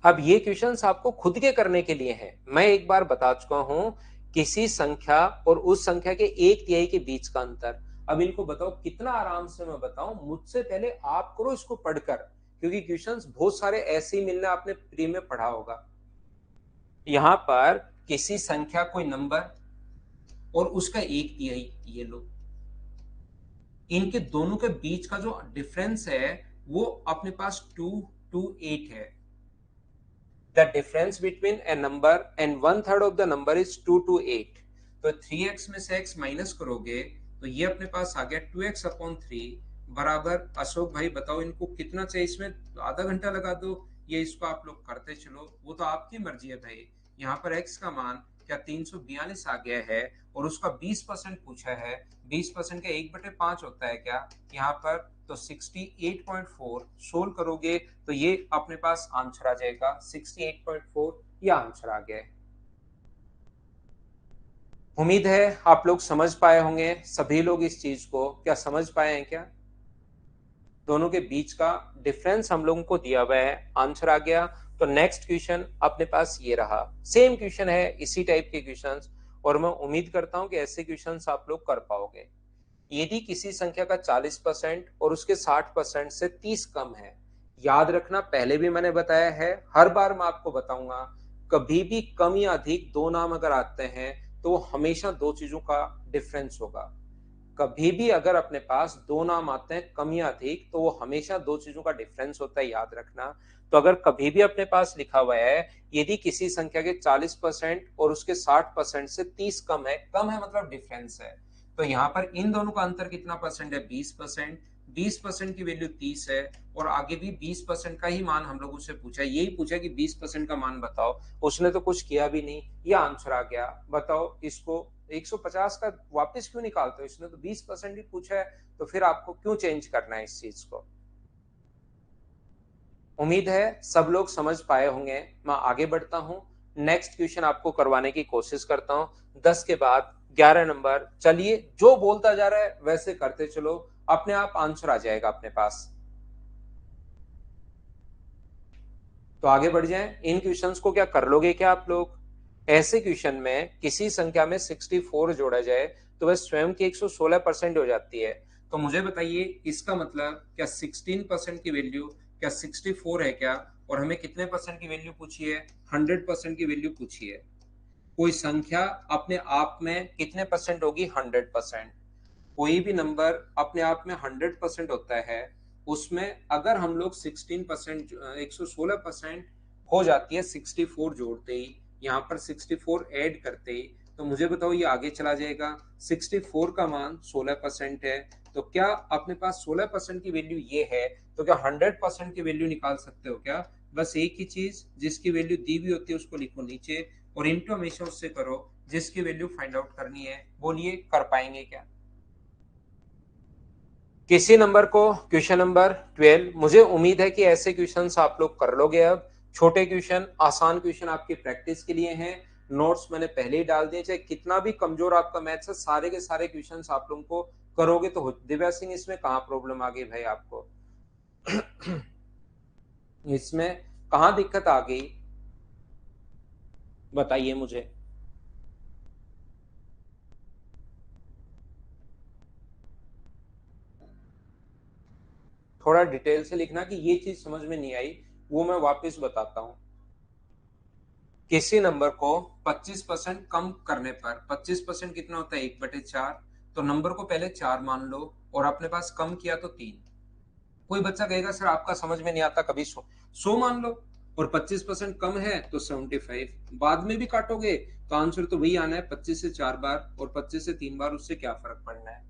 अब ये क्वेश्चंस आपको खुद के करने के लिए हैं। मैं एक बार बता चुका हूं, किसी संख्या और उस संख्या के 1/3 के बीच का अंतर। अब इनको बताओ कितना आराम से मैं बताऊं, मुझसे पहले आप करो इसको पढ़कर, क्योंकि क्वेश्चंस बहुत सारे ऐसे ही मिलने आपने प्री में पढ़ा होगा। यहां पर किसी संख्या कोई नंबर और उसका 1/3, ये लो, इनके दोनों के बीच का जो डिफरेंस है वो अपने पास 228 है। The difference between a number and 1/3 of the number is 228। तो 3x में से x माइनस करोगे तो ये अपने पास आ गया 2x/3 बराबर। अशोक भाई बताओ इनको कितना चाहिए? इसमें आधा घंटा लगा दो, ये इसको आप लोग करते चलो, वो तो आपकी मर्जी है भाई। यहाँ पर x का मान क्या 342 आ गया है, और उसका 20% पूछा है। 20% का 1/5 होता है क्या यहाँ पर? तो 68.4 सोल्व करोगे तो ये अपने पास आंसर आ जाएगा 68.4, ये आंसर आ गया। उम्मीद है आप लोग समझ पाए होंगे, सभी लोग इस चीज को क्या समझ पाए हैं क्या? दोनों के बीच का डिफरेंस हम लोगों को दिया हुआ है, आंसर आ गया। तो नेक्स्ट क्वेश्चन अपने पास ये रहा, सेम क्वेश्चन है, इसी टाइप के क्वेश्चंस, और मैं उम्मीद करता हूं कि ऐसे क्वेश्चंस आप लोग कर पाओगे। यदि किसी संख्या का 40% और उसके 60% से 30 कम है, याद रखना पहले भी मैंने बताया है, हर बार मैं आपको बताऊंगा, कभी भी कम या अधिक दो नाम अगर आते हैं तो हमेशा दो चीजों का डिफरेंस होगा। कभी भी अगर अपने पास दो नाम आते हैं कम या अधिक तो वो हमेशा दो चीजों का डिफरेंस होता है, याद रखना। तो अगर कभी भी अपने पास लिखा हुआ है यदि किसी संख्या के 40% और उसके 60% से 30 कम है, कम है मतलब डिफरेंस है, तो यहाँ पर इन दोनों का अंतर कितना परसेंट है? 20%। 20% की वैल्यू 30 है, और आगे भी 20% का ही मान हम लोगों से पूछा है, यही पूछा कि 20% का मान बताओ, उसने तो कुछ किया भी नहीं, ये आंसर आ गया। बताओ इसको 150 का वापस क्यों निकालते हो? इसने तो 20% ही पूछा है, तो फिर आपको क्यों चेंज करना है इस चीज को? उम्मीद है सब लोग समझ पाए होंगे। मैं आगे बढ़ता हूं, नेक्स्ट क्वेश्चन आपको करवाने की कोशिश करता हूं। 10 के बाद 11 नंबर, चलिए जो बोलता जा रहा है वैसे करते चलो, अपने आप आंसर आ जाएगा अपने पास। तो आगे बढ़ जाएं, इन क्वेश्चंस को क्या कर लोगे क्या आप लोग? ऐसे क्वेश्चन में किसी संख्या में 64 जोड़ा जाए तो वह स्वयं की 116% हो जाती है। तो मुझे बताइए इसका मतलब क्या 16% की वैल्यू क्या 64 है क्या, और हमें कितने परसेंट की वैल्यू पूछी है, 100% की वैल्यू पूछी है। कोई संख्या अपने आप में कितने परसेंट होगी, 100%। कोई भी नंबर अपने आप में 100% होता है, उसमें अगर हम लोग 16% 116% हो जाती है 64 जोड़ते ही, यहाँ पर 64 ऐड करते ही, तो मुझे बताओ ये आगे चला जाएगा। 64 का मान 16% है, तो क्या अपने पास 16% की वैल्यू ये है, तो क्या 100% की वैल्यू निकाल सकते हो क्या। बस एक ही चीज, जिसकी वैल्यू दी हुई होती है उसको लिखो नीचे, और इंटू हमेशा उससे करो जिसकी वैल्यू फाइंड आउट करनी है। बोलिए कर पाएंगे क्या। किसी नंबर को क्वेश्चन नंबर 12, मुझे उम्मीद है कि ऐसे क्वेश्चंस आप लोग कर लोगे। अब छोटे क्वेश्चन, आसान क्वेश्चन आपकी प्रैक्टिस के लिए हैं। नोट्स मैंने पहले ही डाल दिए, चाहे कितना भी कमजोर आपका मैथ्स है, सारे के सारे क्वेश्चंस आप लोगों को करोगे तो दिव्या सिंह इसमें कहाँ प्रॉब्लम आ गई भाई आपको। इसमें कहाँ दिक्कत आ गई, बताइए मुझे। थोड़ा डिटेल से लिखना कि ये चीज समझ में नहीं आई, वो मैं वापस बताता हूँ। किसी नंबर को 25% कम करने पर, 25% कितना होता है, 1/4, तो नंबर को पहले 4 मान लो, और अपने पास कम किया तो 3। कोई बच्चा कहेगा सर आपका समझ में नहीं आता, कभी 100 मान लो, और 25% कम है तो 75। बाद में भी काटोगे तो आंसर तो वही आना है, 25 से 4 बार और 25 से 3 बार, उससे क्या फर्क पड़ना है।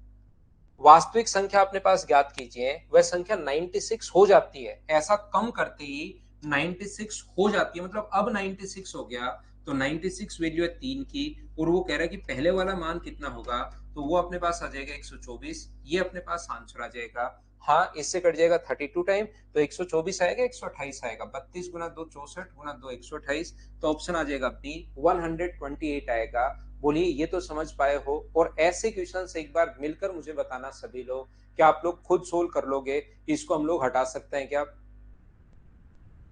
वास्तविक संख्या अपने पास ज्ञात कीजिए, वह संख्या 96 हो जाती है, ऐसा कम करते ही 96 हो जाती है, मतलब अब 96 हो गया, तो 96 वैल्यू है 3 की, और वो कह रहा है कि पहले वाला मान कितना होगा, तो वो अपने पास आ जाएगा 124, ये अपने पास आंसर आ जाएगा। हाँ, इससे कट जाएगा 32 टाइम, तो 124 आएगा, 128 आएगा, 32 गुना 2 64 गुना 2 128, तो ऑप्शन आ जाएगा बी 128 आएगा। बोलिए ये तो समझ पाए हो। और ऐसे क्वेश्चंस एक बार मिलकर मुझे बताना सभी लोग, क्या आप लोग खुद सोल्व कर लोगे, इसको हम लोग हटा सकते हैं क्या।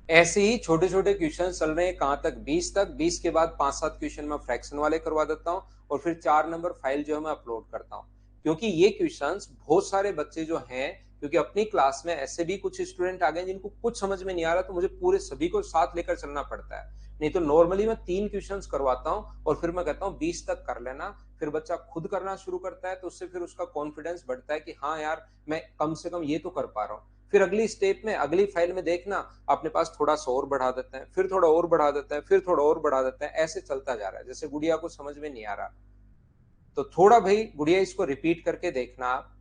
ऐसे ही छोटे छोटे क्वेश्चन चल रहे हैं, कहां तक, 20 तक। 20 के बाद 5-7 क्वेश्चन मैं फ्रैक्शन वाले करवा देता हूं, और फिर 4 नंबर फाइल जो है मैं अपलोड करता हूं, क्योंकि ये क्वेश्चंस बहुत सारे बच्चे जो हैं, क्योंकि अपनी क्लास में ऐसे भी कुछ स्टूडेंट आ गए जिनको कुछ समझ में नहीं आ रहा, तो मुझे पूरे सभी को साथ लेकर चलना पड़ता है। नहीं तो नॉर्मली मैं 3 क्वेश्चंस करवाता हूं, और फिर मैं कहता हूं 20 तक कर लेना, फिर बच्चा खुद करना शुरू करता है, तो उससे फिर उसका कॉन्फिडेंस बढ़ता है कि हाँ यार मैं कम से कम ये तो कर पा रहा हूँ। फिर अगली स्टेप में, अगली फाइल में देखना, अपने पास थोड़ा सा और बढ़ा देते हैं, फिर थोड़ा और बढ़ा देते हैं, फिर थोड़ा और बढ़ा देते हैं, ऐसे चलता जा रहा है। जैसे गुड़िया को समझ में नहीं आ रहा, तो थोड़ा भाई गुड़िया इसको रिपीट करके देखना आप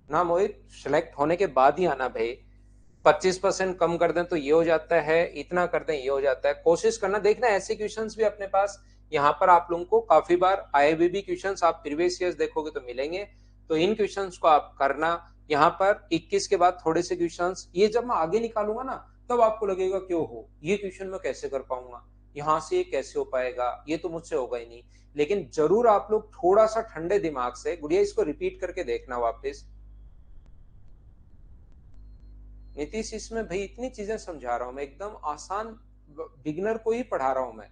ना, मोहित सिलेक्ट होने के बाद ही आना भाई। 25% कम कर दें तो ये हो जाता है, इतना कर दें ये हो जाता है, कोशिश करना। देखना ऐसे क्वेश्चंस भी अपने पास यहाँ पर आप लोगों को काफी बार आए हुए भी क्वेश्चंस आप प्रीवियस ईयर्स देखोगे तो मिलेंगे, तो इन क्वेश्चंस को आप करना। यहाँ पर 21 के बाद थोड़े से क्वेश्चंस, ये जब मैं आगे निकालूंगा ना, तब आपको लगेगा क्यों हो ये क्वेश्चन मैं कैसे कर पाऊंगा, यहाँ से ये कैसे हो पाएगा, ये तो मुझसे होगा ही नहीं। लेकिन जरूर आप लोग थोड़ा सा ठंडे दिमाग से, गुड़िया इसको रिपीट करके देखना वापस। नीतीश इसमें भाई इतनी चीजें समझा रहा हूं मैं, एकदम आसान, बिगनर को ही पढ़ा रहा हूं मैं,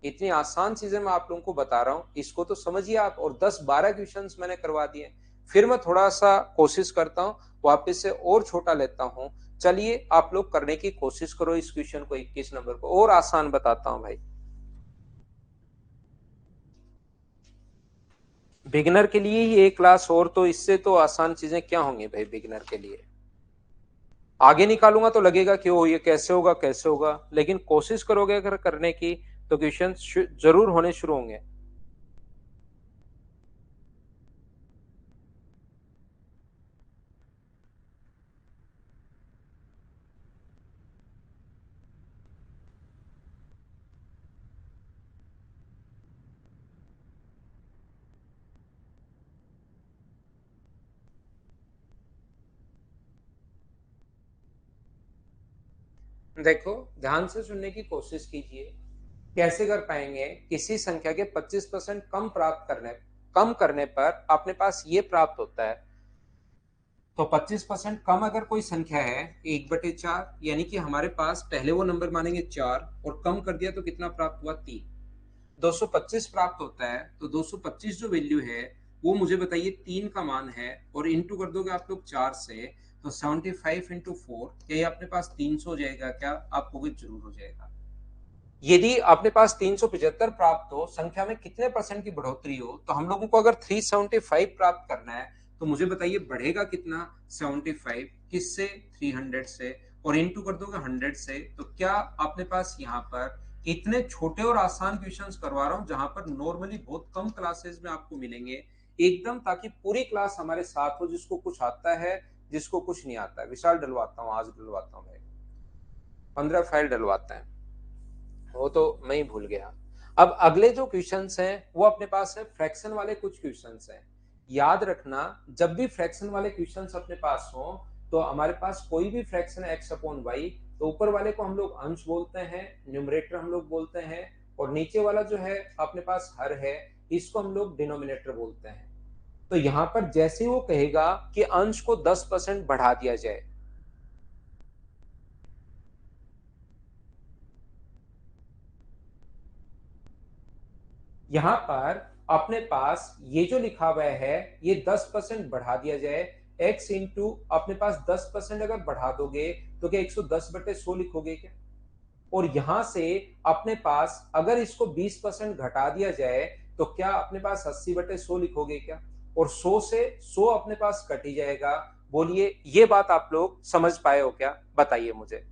इतनी आसान चीजें मैं आप लोगों को बता रहा हूं, इसको तो समझिए आप। और 10-12 क्वेश्चंस मैंने करवा दिए, फिर मैं थोड़ा सा कोशिश करता हूं, वापस से और छोटा लेता हूं। चलिए आप लोग करने की कोशिश करो इस क्वेश्चन को, 21 नंबर को, और आसान बताता हूं भाई। बिगिनर के लिए ही एक क्लास, और तो इससे तो आसान चीजें क्या होंगी भाई बिगिनर के लिए। आगे निकालूंगा तो लगेगा कि ओ ये कैसे होगा कैसे होगा, लेकिन कोशिश करोगे अगर करने की, तो क्वेश्चन जरूर होने शुरू होंगे। देखो ध्यान से सुनने की कोशिश कीजिए, कैसे कर पाएंगे। किसी संख्या के 25% कम करने पर अपने पास ये प्राप्त होता है, तो 25% कम अगर कोई संख्या है 1/4, यानी कि हमारे पास पहले वो नंबर मानेंगे 4, और कम कर दिया तो कितना प्राप्त हुआ, 3। 225 प्राप्त होता है, तो 225 जो वैल्यू है वो मुझे बताइए 3 का मान है और इंटू कर दोगे आप लोग 4 से, तो 75 इंटू 4, क्या ये अपने पास 300 हो जाएगा? क्या आप कहोगे जरूर हो जाएगा। यदि अपने पास 375 प्राप्त हो, संख्या में कितने परसेंट की बढ़ोतरी हो, तो हम लोगों को अगर 375 प्राप्त करना है तो मुझे बताइए बढ़ेगा कितना? 75 किससे? 300 से, और इंटू कर दोगे 100 से, तो क्या अपने पास यहाँ पर इतने छोटे और आसान क्वेश्चंस करवा रहा हूं जहां पर नॉर्मली बहुत कम क्लासेस में आपको मिलेंगे एकदम, ताकि पूरी क्लास हमारे साथ हो, जिसको कुछ आता है जिसको कुछ नहीं आता है। विशाल डलवाता हूँ, आज डलवाता हूँ भाई, 15 फाइल डलवाता है, वो तो मैं ही भूल गया। अब अगले जो क्वेश्चंस हैं वो अपने पास है फ्रैक्शन वाले कुछ क्वेश्चंस हैं। याद रखना, जब भी फ्रैक्शन वाले क्वेश्चंस अपने पास हो तो हमारे पास कोई भी फ्रैक्शन है x अपॉन वाई, तो ऊपर वाले को हम लोग अंश बोलते हैं, न्यूमरेटर हम लोग बोलते हैं, और नीचे वाला जो है अपने पास हर है, इसको हम लोग डिनोमिनेटर बोलते हैं। तो यहां पर जैसे ही वो कहेगा कि अंश को 10% बढ़ा दिया जाए, यहां पर अपने पास ये जो लिखा हुआ है ये 10% बढ़ा दिया जाए, x इंटू अपने पास 10% अगर बढ़ा दोगे तो क्या 110/100 लिखोगे क्या? और यहां से अपने पास अगर इसको 20% घटा दिया जाए तो क्या अपने पास 80/100 लिखोगे क्या? और 100 से 100 अपने पास कट ही जाएगा। बोलिए ये बात आप लोग समझ पाए हो क्या? बताइए मुझे।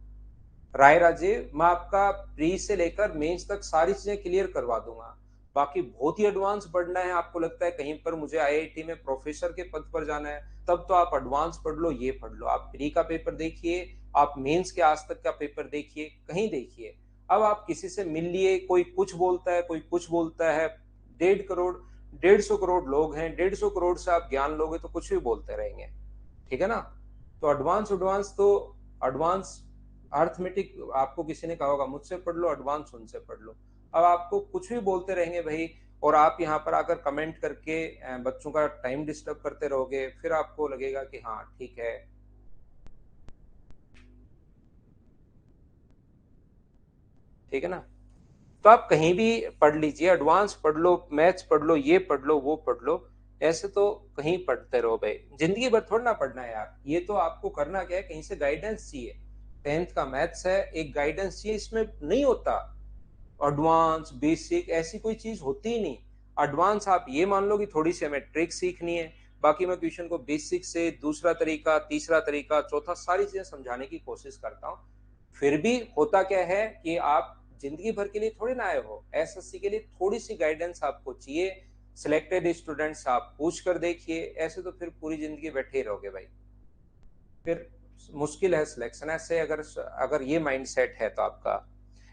राय राजीव, मैं आपका प्री से लेकर मेंस तक सारी चीजें क्लियर करवा दूंगा। बाकी बहुत ही एडवांस पढ़ना है, आपको लगता है कहीं पर मुझे आईआईटी में प्रोफेसर के पद पर जाना है, तब तो आप एडवांस पढ़ लो, ये पढ़ लो। आप प्री का पेपर देखिए, आप मेंस के आज तक का पेपर देखिए, कहीं देखिए। अब आप किसी से मिल लिए, कोई कुछ बोलता है, कोई कुछ बोलता है। 1.5 करोड़, 150 करोड़ लोग हैं, 150 करोड़ से आप ज्ञान लोगे तो कुछ भी बोलते रहेंगे, ठीक है ना? तो एडवांस एडवांस तो एडवांस अर्थमेटिक आपको किसी ने कहा होगा मुझसे पढ़ लो, एडवांस उनसे पढ़ लो। अब आपको कुछ भी बोलते रहेंगे भाई, और आप यहाँ पर आकर कमेंट करके बच्चों का टाइम डिस्टर्ब करते रहोगे, फिर आपको लगेगा कि हाँ ठीक है, ठीक है ना? तो आप कहीं भी पढ़ लीजिए, एडवांस पढ़ लो, मैथ्स पढ़ लो, ये पढ़ लो, वो पढ़ लो, ऐसे तो कहीं पढ़ते रहो भाई। जिंदगी भर थोड़ा ना पढ़ना है यार, ये तो आपको करना क्या है, कहीं से गाइडेंस चाहिए। 10th का मैथ्स है, एक गाइडेंस चाहिए, इसमें नहीं होता एडवांस बेसिक, ऐसी कोई चीज होती ही नहीं। एडवांस आप ये मान लो कि थोड़ी सी हमें ट्रिक सीखनी है, बाकी मैं क्वेश्चन को बेसिक से दूसरा तरीका, तीसरा तरीका, चौथा, सारी चीजें समझाने की कोशिश करता हूँ। फिर भी होता क्या है कि आप जिंदगी भर के लिए थोड़ी ना आए हो, एसएससी के लिए थोड़ी सी गाइडेंस आपको चाहिए। सिलेक्टेड स्टूडेंट्स आप पूछ कर देखिए, ऐसे तो फिर पूरी जिंदगी बैठे ही रहोगे भाई, फिर मुश्किल है सिलेक्शन। ऐसे अगर अगर ये माइंडसेट है तो आपका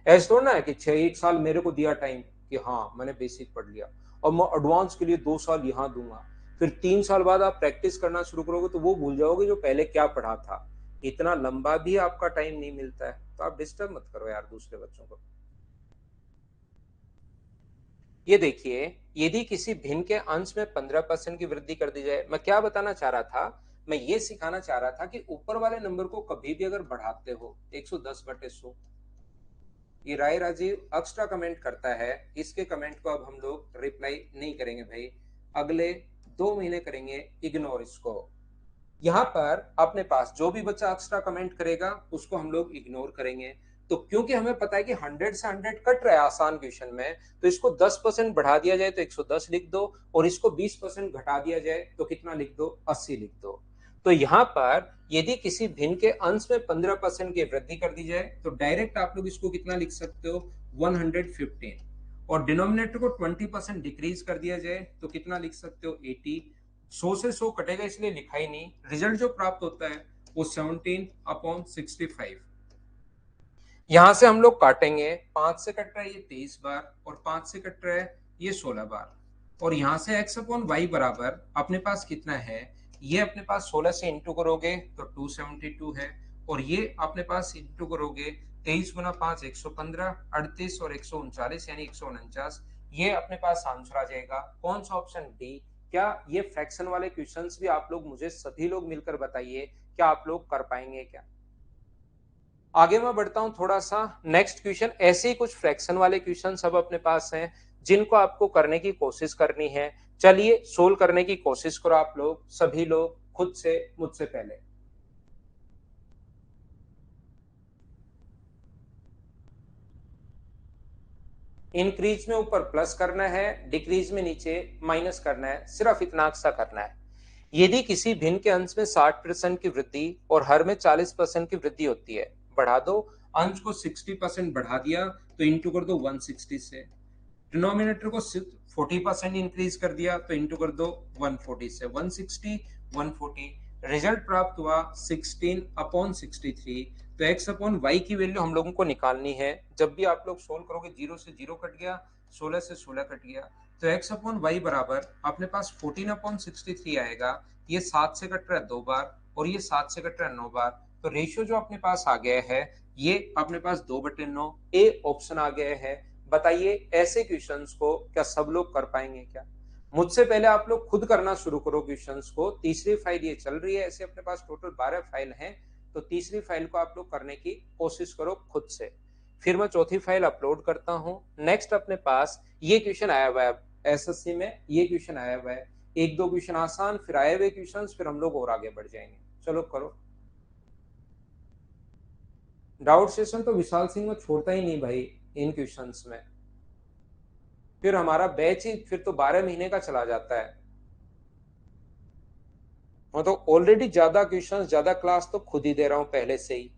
ऐसा थोड़ा ना है कि 1 साल मेरे को दिया टाइम कि हाँ मैंने बेसिक पढ़ लिया और मैं एडवांस के लिए 2 साल यहाँ दूंगा, फिर 3 साल बाद आप प्रैक्टिस करना शुरू करोगे तो वो भूल जाओगे जो पहले क्या पढ़ा था। इतना लंबा भी आपका टाइम नहीं मिलता है, तो आप डिस्टर्ब मत करो यार दूसरे बच्चों को। ये देखिए, यदि किसी भिन्न के अंश में 15% की वृद्धि कर दी जाए, मैं क्या बताना चाह रहा था, मैं ये सिखाना चाह रहा था कि ऊपर वाले नंबर को कभी भी अगर बढ़ाते हो 110/100, ये राय राजीव एक्स्ट्रा कमेंट करता है, इसके कमेंट को अब हम लोग रिप्लाई नहीं करेंगे भाई, अगले 2 महीने करेंगे इग्नोर इसको। यहाँ पर अपने पास जो भी बच्चा एक्स्ट्रा कमेंट करेगा उसको हम लोग इग्नोर करेंगे। तो क्योंकि हमें पता है कि 100 से 100 कट रहा है आसान क्वेश्चन में, तो इसको 10% बढ़ा दिया जाए तो 110 लिख दो, और इसको 20% घटा दिया जाए तो कितना लिख दो? 80 लिख दो। तो यहाँ पर यदि किसी भिन्न के अंश में 15% की वृद्धि कर दी जाए तो डायरेक्ट आप लोग इसको कितना लिख सकते हो? 115। और डिनोमिनेटर को 20% डिक्रीज कर दिया जाए तो कितना लिख सकते हो? 80। 100 से 100 कटेगा इसलिए लिखा ही नहीं, रिजल्ट जो प्राप्त होता है वो 17/65। यहां से हम लोग काटेंगे, 5 से कट रहा है ये 23 बार, और 5 से कट रहा है ये 16 बार, और यहां से x अपॉन वाई बराबर अपने पास कितना है? ये अपने पास 16 से इंटू करोगे तो 272 है, और ये अपने पास इंटू करोगे 23 × 5 115, 38 और 139 यानी 149, ये अपने पास आंसर आ जाएगा। कौन सा? Option D. क्या ये फ्रैक्शन वाले क्वेश्चंस भी आप लोग मुझे सभी लोग मिलकर बताइए, क्या आप लोग कर पाएंगे क्या? आगे मैं बढ़ता हूं थोड़ा सा, नेक्स्ट क्वेश्चन, ऐसे ही कुछ फ्रैक्शन वाले क्वेश्चन सब अपने पास हैं जिनको आपको करने की कोशिश करनी है। चलिए सोल्व करने की कोशिश करो आप लोग, सभी लोग खुद से, मुझसे पहले। इंक्रीज में ऊपर प्लस करना है, डिक्रीज में नीचे माइनस करना है, सिर्फ इतना सा करना है। यदि किसी भिन्न के अंश में 60% की वृद्धि और हर में 40% की वृद्धि होती है, बढ़ा दो, अंश को 60% बढ़ा दिया तो इंटू कर दो 160 से, डिनोमिनेटर को सिर्फ 40% इंक्रीज कर दिया तो इंटू कर दो 140 से, 160 140, रिजल्ट प्राप्त हुआ 16/63। तो x अपॉन वाई की वैल्यू हम लोगों को निकालनी है। जब भी आप लोग सोल्व करोगे, 0 से 0 कट गया, 16 से 16 कट गया, तो x अपॉन वाई बराबर अपने पास 14/63 आएगा। ये 7 से कट रहा है 2 बार और ये 7 से कट रहा है 9 बार, तो रेशियो जो अपने पास आ गया है ये अपने पास 2/9 ए ऑप्शन आ गया है। बताइए ऐसे क्वेश्चंस को क्या सब लोग कर पाएंगे क्या? मुझसे पहले आप लोग खुद करना शुरू करो क्वेश्चंस को। तीसरी फाइल ये चल रही है, ऐसे अपने पास टोटल 12 फाइल हैं, तो तीसरी फाइल को आप लोग करने की कोशिश करो खुद से। फिर मैं चौथी फाइल अपलोड करता हूं। नेक्स्ट अपने पास ये क्वेश्चन आया हुआ है एसएससी में, ये क्वेश्चन आया हुआ है, एक दो क्वेश्चन आसान, फिर आए हुए क्वेश्चन, फिर हम लोग और आगे बढ़ जाएंगे। चलो करो। डाउट सेशन तो विशाल सिंह में छोड़ता ही नहीं भाई इन क्वेश्चंस में, फिर हमारा बैच ही फिर तो 12 महीने का चला जाता है। मैं तो ऑलरेडी ज्यादा क्वेश्चंस, ज्यादा क्लास तो खुद ही दे रहा हूं पहले से ही।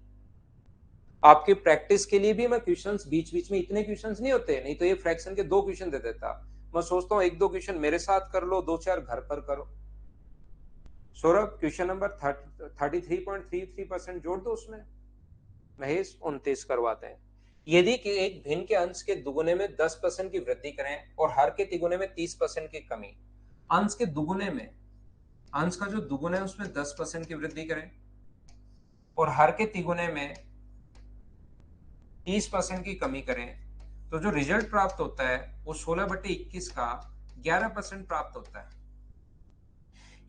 आपकी प्रैक्टिस के लिए भी मैं क्वेश्चंस बीच बीच में, इतने क्वेश्चंस नहीं होते, नहीं तो ये फ्रैक्शन के 2 क्वेश्चन दे देता। मैं सोचता हूँ 1-2 क्वेश्चन मेरे साथ कर लो, 2-4 घर पर करो। सौरभ क्वेश्चन नंबर 33.33% जोड़ दो उसमें। महेश 29 करवाते हैं। यदि कि एक भिन्न के अंश के दुगुने में 10% की वृद्धि करें और हर के तिगुने में 30% की कमी, अंश के दुगुने में, अंश का जो दुगुना है उसमें 10% की वृद्धि करें और हर के तिगुने में 30% की कमी करें, तो जो रिजल्ट प्राप्त होता है वो 16/21 का 11% प्राप्त होता है।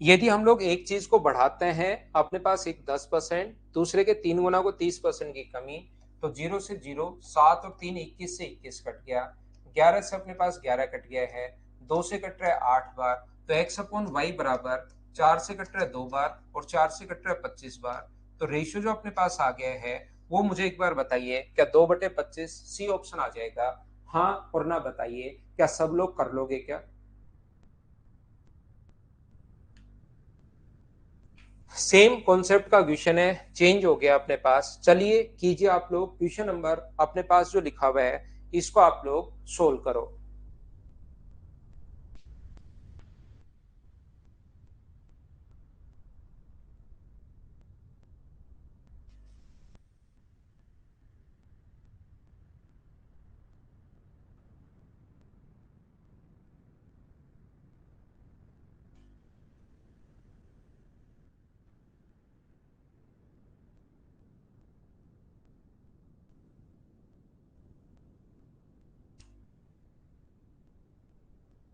यदि हम लोग एक चीज को बढ़ाते हैं, अपने पास एक 10%, दूसरे के 3 गुना को 30% की कमी, तो 0 से 0, 7 और 3 21 से 21 कट गया, 11 से अपने पास 11 कट गया है, 2 से कट रहा है 8 बार, तो x अपॉन वाई बराबर 4 से कट रहा है 2 बार और 4 से कट रहा है 25 बार। तो रेशियो जो अपने पास आ गया है वो मुझे एक बार बताइए, क्या 2/25 सी ऑप्शन आ जाएगा? हाँ और ना बताइए, क्या सब लोग कर लोगे क्या? सेम कॉन्सेप्ट का क्वेश्चन है, चेंज हो गया अपने पास। चलिए कीजिए आप लोग, क्वेश्चन नंबर अपने पास जो लिखा हुआ है इसको आप लोग सोल्व करो।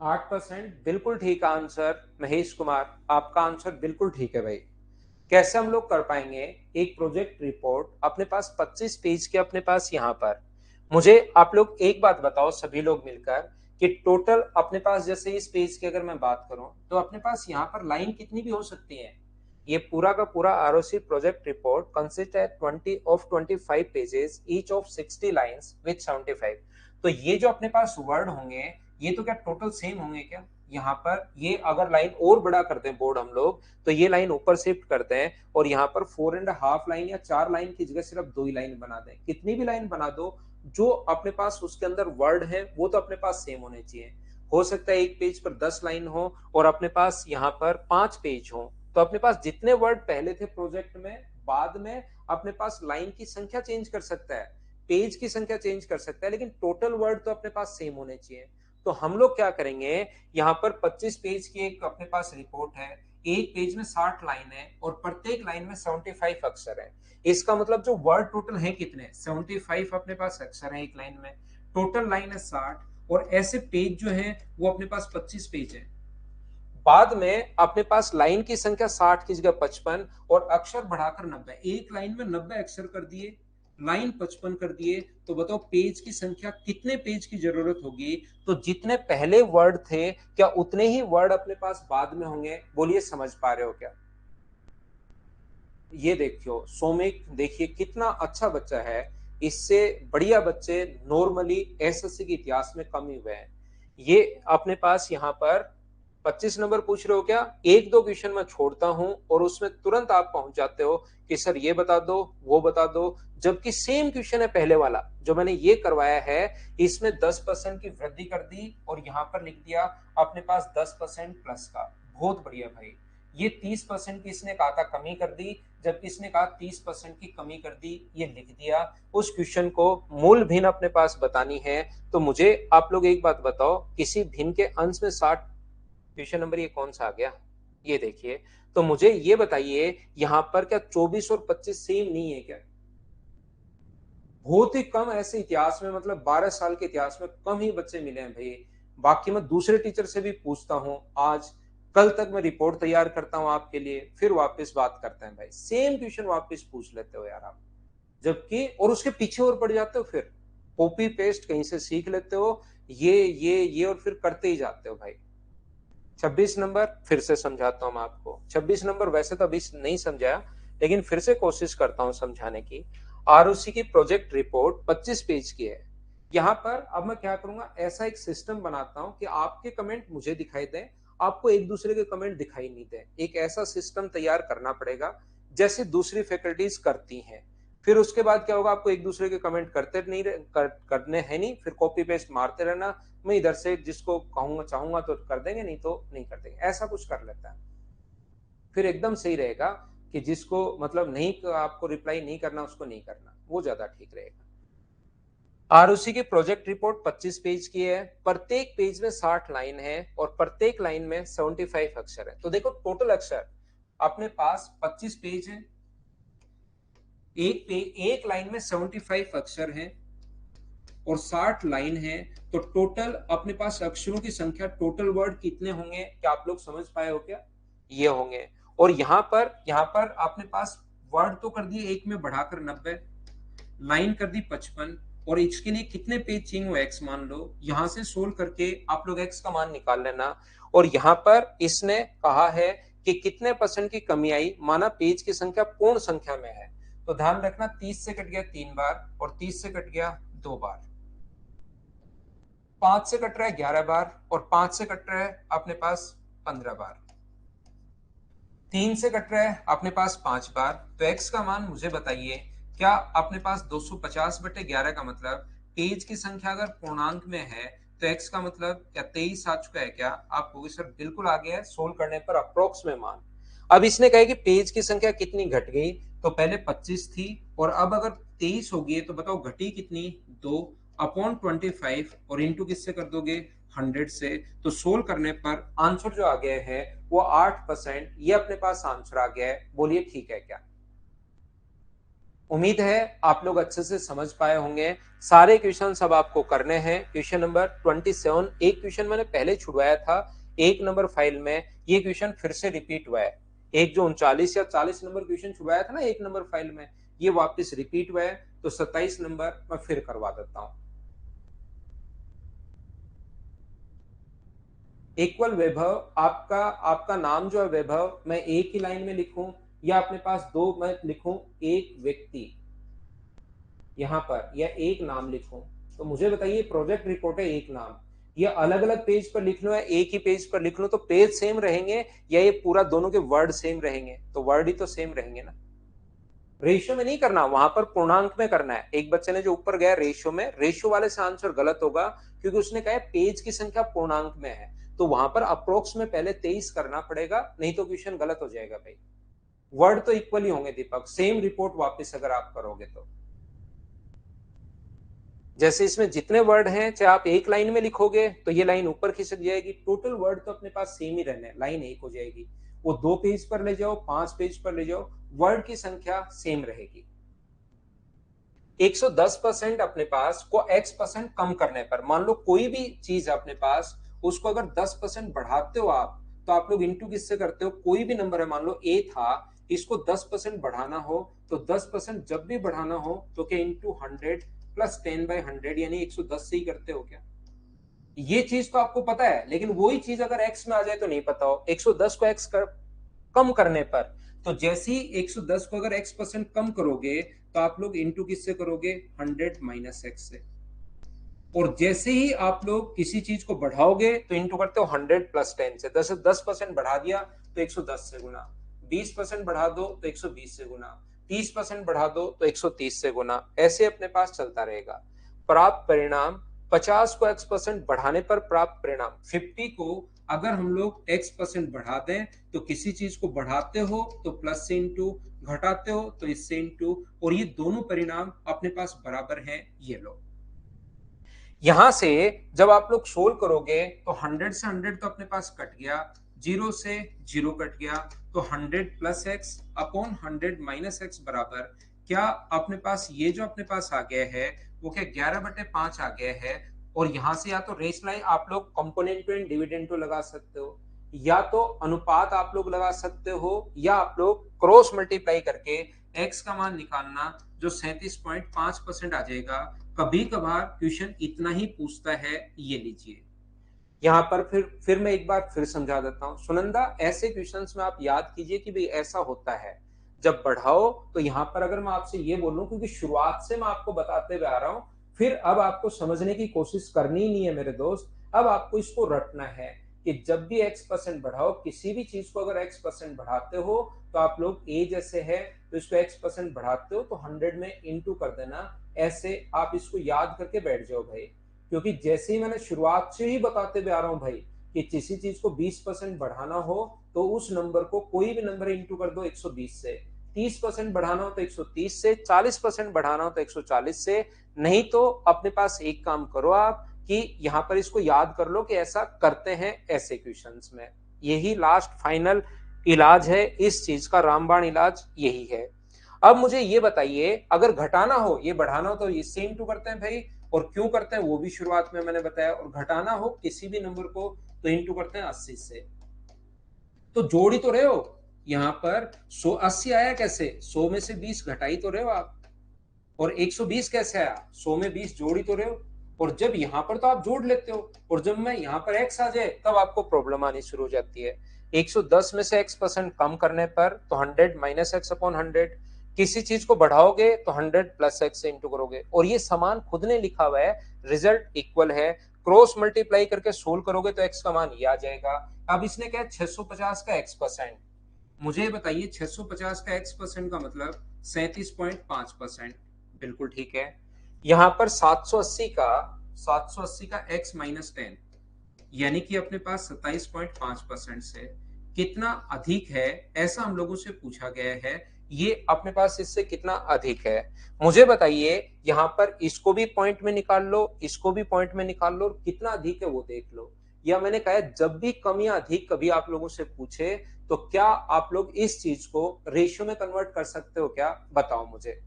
8% बिल्कुल ठीक आंसर महेश कुमार, आपका आंसर बिल्कुल ठीक है भाई। कैसे हम लोग कर पाएंगे? एक प्रोजेक्ट रिपोर्ट अपने पास 25 पेज के अपने पास यहाँ पर, मुझे आप लोग एक बात बताओ सभी लोग मिलकर कि टोटल अपने पास, जैसे इस पेज की अगर मैं बात करूं तो अपने पास यहाँ पर लाइन कितनी भी हो सकती है। ये पूरा का पूरा आरओसी प्रोजेक्ट रिपोर्ट कंसिस्ट है 25 pages, each of 60 lines with 75। तो ये जो अपने पास वर्ड होंगे ये तो क्या टोटल सेम होंगे क्या? यहाँ पर ये अगर लाइन और बड़ा करते हैं बोर्ड हम लोग, तो ये लाइन ऊपर शिफ्ट करते हैं और यहाँ पर 4.5 लाइन या 4 लाइन की जगह सिर्फ 2 ही लाइन बना दें। कितनी भी लाइन बना दो, जो अपने पास उसके अंदर वर्ड है वो तो अपने पास सेम होने चाहिए। हो सकता है एक पेज पर 10 लाइन हो और अपने पास यहाँ पर 5 पेज हो, तो अपने पास जितने वर्ड पहले थे प्रोजेक्ट में, बाद में अपने पास लाइन की संख्या चेंज कर सकता है, पेज की संख्या चेंज कर सकता है, लेकिन टोटल वर्ड तो अपने पास सेम होने चाहिए। तो हम लोग क्या करेंगे, यहाँ पर 25 पेज की एक अपने पास रिपोर्ट है, एक पेज में 60 लाइन है और प्रत्येक लाइन में 75 अक्षर है। इसका मतलब जो वर्ड टोटल है कितने, 75 अपने पास अक्षर है एक लाइन में, टोटल लाइन है 60 और ऐसे पेज जो है वो अपने पास 25 पेज है। बाद में अपने पास लाइन की संख्या 60 की जगह 55 और अक्षर बढ़ाकर 90, एक लाइन में 90 अक्षर कर दिए, लाइन 55 कर दिए, तो बताओ पेज की संख्या कितने पेज की जरूरत होगी? तो जितने पहले वर्ड थे क्या उतने ही वर्ड अपने पास बाद में होंगे? बोलिए, समझ पा रहे हो क्या? ये देखियो सोमिक, देखिए कितना अच्छा बच्चा है। इससे बढ़िया बच्चे नॉर्मली एसएससी के इतिहास में कम ही हुए हैं। ये अपने पास यहाँ पर 25 नंबर पूछ रहे हो क्या? एक दो क्वेश्चन मैं छोड़ता हूं और उसमें तुरंत आप पहुंच जाते हो कि सर ये बता दो, वो बता दो, जबकि सेम क्वेश्चन है पहले वाला जो मैंने ये करवाया है। इसमें 10% की वृद्धि कर दी और यहाँ पर लिख दिया अपने पास 10% प्लस का। बहुत बढ़िया भाई। ये 30% की इसने कहा था कमी कर दी, जबकि इसने कहा 30% की कमी कर दी, ये लिख दिया। उस क्वेश्चन को मूल भिन्न अपने पास बतानी है। तो मुझे आप लोग एक बात बताओ, किसी भिन्न के अंश में 60, क्वेश्चन नंबर ये कौन सा आ गया? ये देखिए। तो मुझे ये बताइए यहाँ पर क्या 24 और 25 सेम नहीं है क्या? बहुत ही कम ऐसे इतिहास में, मतलब 12 साल के इतिहास में कम ही बच्चे मिले हैं भाई। बाकी मैं दूसरे टीचर से भी पूछता हूं, आज कल तक मैं रिपोर्ट तैयार करता हूं आपके लिए, फिर वापस बात करते हैं भाई, सेम क्वेश्चन वापस पूछ लेते हो यार आप। जबकि और उसके पीछे और पड़ जाते हो, फिर कॉपी पेस्ट कहीं से सीख लेते हो, ये और फिर करते ही जाते हो भाई। 26 नंबर फिर से समझाता हूं मैं आपको। 26 नंबर वैसे तो अभी नहीं समझाया, लेकिन फिर से कोशिश करता हूं समझाने की। आरओसी की प्रोजेक्ट रिपोर्ट 25 पेज की है। यहां पर अब मैं क्या करूंगा, ऐसा एक सिस्टम बनाता हूं कि आपके कमेंट मुझे दिखाई दें, आपको एक दूसरे के कमेंट दिखाई नहीं दें। एक ऐसा सिस्टम तैयार करना पड़ेगा जैसे दूसरी फैकल्टीज करती हैं। फिर उसके बाद क्या होगा, आपको एक दूसरे के कमेंट करने हैं नहीं, फिर कॉपी पेस्ट मारते रहना। मैं इधर से जिसको कहूंगा चाहूंगा तो कर देंगे, नहीं तो नहीं कर देंगे, ऐसा कुछ कर लेता है। फिर एकदम सही रहेगा कि जिसको मतलब नहीं, आपको रिप्लाई नहीं करना उसको नहीं करना, वो ज्यादा ठीक रहेगा। आरओसी की प्रोजेक्ट रिपोर्ट 25 पेज की है। प्रत्येक पेज में 60 लाइन है और प्रत्येक लाइन में 75 अक्षर है। तो देखो टोटल अक्षर अपने पास 25 पेज है, एक लाइन में 75 अक्षर हैं और 60 लाइन है। तो टोटल अपने पास अक्षरों की संख्या, टोटल वर्ड कितने होंगे? क्या आप लोग समझ पाए हो क्या? ये होंगे। और यहाँ पर आपने पास वर्ड तो कर दिए, एक में बढ़ाकर 90, लाइन कर दी 55, और इसके लिए कितने पेज चाहिए वो एक्स मान लो। यहां से सोल्व करके आप लोग एक्स का मान निकाल लेना। और यहाँ पर इसने कहा है कि कितने परसेंट की कमी आई, माना पेज की संख्या पूर्ण संख्या में है। तो ध्यान रखना 30 से कट गया 3 बार और 30 से कट गया 2 बार, 5 से कट रहा है 11 बार और 5 से कट रहा है अपने पास 15 बार, 3 से कट रहा है अपने पास 5 बार। तो x का मान मुझे बताइए, क्या अपने पास 250/11 का मतलब पेज की संख्या अगर पूर्णांक में है तो x का मतलब क्या 23 आ चुका है क्या? आप कहोगे सर बिल्कुल आ गया है, सोल्व करने पर अप्रोक्स में मान। अब इसने कहा कि पेज की संख्या कितनी घट गई, तो पहले 25 थी और अब अगर 23 होगी तो बताओ घटी कितनी? 2 अपॉन 25 और इंटू किससे कर दोगे? 100 से। तो सोल्व करने पर आंसर जो आ गया है वो 8%। ये अपने पास आंसर आ गया है। बोलिए ठीक है क्या? उम्मीद है आप लोग अच्छे से समझ पाए होंगे। सारे क्वेश्चन सब आपको करने हैं। क्वेश्चन नंबर 27, एक क्वेश्चन मैंने पहले छुड़वाया था 1 नंबर फाइल में, ये क्वेश्चन फिर से रिपीट हुआ है। एक जो 39 या 40 नंबर क्वेश्चन छुड़वाया था ना 1 नंबर फाइल में, ये वापस रिपीट हुआ है। तो 27 नंबर मैं फिर करवा देता हूं। इक्वल वैभव, आपका आपका नाम जो है वैभव, मैं एक ही लाइन में लिखूं या अपने पास दो मैं लिखूं? एक व्यक्ति यहां पर, या एक नाम लिखूं? तो मुझे बताइए, प्रोजेक्ट रिपोर्ट है एक नाम, ये अलग अलग पेज पर लिख लो या एक ही पेज पर लिख लो, तो पेज सेम रहेंगे या ये पूरा दोनों के वर्ड सेम रहेंगे? तो वर्ड ही तो सेम रहेंगे ना। रेशियो में नहीं करना, वहां पर पूर्णांक में करना है। एक बच्चे ने जो ऊपर गया रेशियो में, रेशियो वाले से आंसर गलत होगा क्योंकि उसने कहा पेज की संख्या पूर्णांक में है। तो वहां पर अप्रोक्स में पहले 23 करना पड़ेगा, नहीं तो क्वेश्चन गलत हो जाएगा भाई। वर्ड तो इक्वल ही होंगे दीपक, सेम रिपोर्ट वापस अगर आप करोगे तो। जैसे इसमें जितने वर्ड हैं, चाहे आप एक लाइन में लिखोगे तो ये लाइन ऊपर खिसक जाएगी, टोटल वर्ड तो अपने पास सेम ही रहने, लाइन एक हो जाएगी। वो 2 पेज पर ले जाओ, 5 पेज पर ले जाओ, वर्ड की संख्या सेम रहेगी। 110% अपने पास को x% कम करने पर, मान लो कोई भी चीज अपने पास, उसको अगर 10% बढ़ाते हो आप, तो आप लोग इंटू किससे करते हो? कोई भी नंबर है, मान लो a था, इसको 10% बढ़ाना हो तो 10% जब भी बढ़ाना हो तो क्या इंटू 100 प्लस 10/100 यानी 110 से ही करते हो क्या? ये चीज तो आपको पता है, लेकिन वही चीज अगर एक्स में आ जाए तो नहीं पता हो। 110 को एक्स कम करने पर, तो जैसे ही 110 को अगर x% कम करोगे तो आप लोग इंटू किससे करोगे? 100 माइनस एक्स से। और जैसे ही आप लोग किसी चीज को बढ़ाओगे तो इंटू करते हो 100 प्लस 10 से। 10% बढ़ा दिया तो 110 से गुना, 20% बढ़ा दो तो 120 से गुना, 30% बढ़ा दो तो 130 से गुना, ऐसे अपने पास चलता रहेगा। प्राप्त परिणाम 50 को x% बढ़ाने पर प्राप्त परिणाम 50 को अगर हम लोग x% बढ़ा दें तो किसी चीज को बढ़ाते हो तो प्लस से इंटू, घटाते हो तो इससे इंटू, और ये दोनों परिणाम अपने पास बराबर हैं। ये लो, यहां से जब आप लोग सोल्व करोगे तो 100 से 100 तो अपने पास कट गया, 0 से 0 कट गया, तो 100 plus x upon 100 minus x बराबर क्या अपने पास ये जो अपने पास आ गया है वो क्या 11/5 आ गया है। और यहां से या तो रेस लाइन आप लोग कंपोनेंटो एंड डिविडेंडो लगा सकते हो, या तो अनुपात आप लोग लगा सकते हो, या आप लोग क्रॉस मल्टीप्लाई करके एक्स का मान निकालना जो 37.5% आ जाएगा। कभी कभार क्वेश्चन इतना ही पूछता है, ये लीजिए। यहाँ पर फिर मैं एक बार फिर समझा देता हूँ सुनंदा, ऐसे क्वेश्चंस में आप याद कीजिए कि भाई ऐसा होता है जब बढ़ाओ तो यहाँ पर अगर मैं आपसे ये बोलूं, क्योंकि शुरुआत से मैं आपको बताते हुए आ रहा हूँ, फिर अब आपको समझने की कोशिश करनी ही नहीं है मेरे दोस्त। अब आपको इसको रटना है कि जब भी x% बढ़ाओ, किसी भी चीज को अगर x% बढ़ाते हो तो आप लोग a जैसे है तो इसको x% बढ़ाते हो तो 100 में इंटू कर देना। ऐसे आप इसको याद करके बैठ जाओ भाई, क्योंकि जैसे ही मैंने शुरुआत से ही बताते हुए आ रहा हूं भाई कि किसी चीज को 20% बढ़ाना हो तो उस नंबर को कोई भी नंबर इंटू कर दो 120 से, 30% बढ़ाना हो तो 130 से, 40% बढ़ाना हो तो 140 से। नहीं तो अपने पास एक काम करो आप कि यहां पर इसको याद कर लो कि ऐसा करते हैं ऐसे क्वेश्चंस में। यही लास्ट फाइनल इलाज है इस चीज का, रामबाण इलाज यही है। अब मुझे ये बताइए, अगर घटाना हो, ये बढ़ाना हो तो इससे इंटू करते हैं भाई, और क्यों करते हैं वो भी शुरुआत में मैंने बताया, और घटाना हो किसी भी नंबर को तो इंटू करते हैं 80 से। तो जोड़ ही तो रहे हो यहां पर। 180 आया कैसे? 100 में से 20 घटाई तो रहे हो आप, और 120 कैसे आया? 100 में 20 जोड़ ही तो रहे हो। और जब यहां पर तो आप जोड़ लेते हो, और जब मैं यहां पर x आ जाए तब आपको प्रॉब्लम आनी शुरू हो जाती है। 110 में से x% कम करने पर तो 100 माइनस एक्स अपॉन 100, किसी चीज को बढ़ाओगे तो 100 प्लस एक्स से इंटू करोगे, और ये समान खुद ने लिखा हुआ है, रिजल्ट इक्वल है। क्रॉस मल्टीप्लाई करके सोल्व करोगे तो x का मान ये आ जाएगा। अब इसने क्या 650 का x%, मुझे बताइए 650 का x% का मतलब 37.5%। बिल्कुल ठीक है। यहां पर 780 का x माइनस 10 यानी कि अपने पास 27.5% से कितना अधिक है, ऐसा हम लोगों से पूछा गया है। ये अपने पास इससे कितना अधिक है मुझे बताइए। यहां पर इसको भी पॉइंट में निकाल लो, इसको भी पॉइंट में निकाल लो, और कितना अधिक है वो देख लो। या मैंने कहा जब भी कम या अधिक कभी आप लोगों से पूछे तो क्या आप लोग इस चीज को रेशियो में कन्वर्ट कर सकते हो क्या? बताओ मुझे,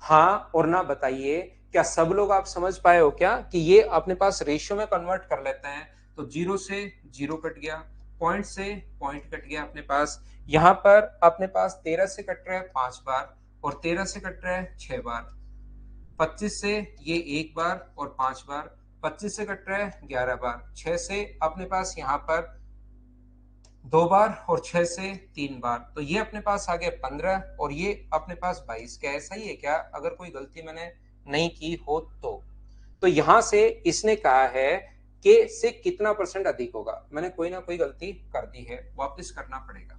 हाँ और ना बताइए। क्या सब लोग आप समझ पाए हो क्या कि ये अपने पास रेशियो में कन्वर्ट कर लेते हैं? तो 0 से 0 कट गया, पॉइंट से पॉइंट कट गया अपने पास। यहां पर अपने पास 13 से कट रहा है 5 बार, और 13 से कट रहा है 6 बार, 25 से ये एक बार और 5 बार, 25 से कट रहा है 11 बार, 6 से अपने पास यहाँ पर 2 बार, और 6 से 3 बार, तो ये अपने पास आ गया 15, और ये अपने पास 22। क्या ऐसा ही है क्या? अगर कोई गलती मैंने नहीं की हो तो यहां से इसने कहा है कि से कितना परसेंट अधिक होगा। मैंने कोई ना कोई गलती कर दी है, वापस करना पड़ेगा।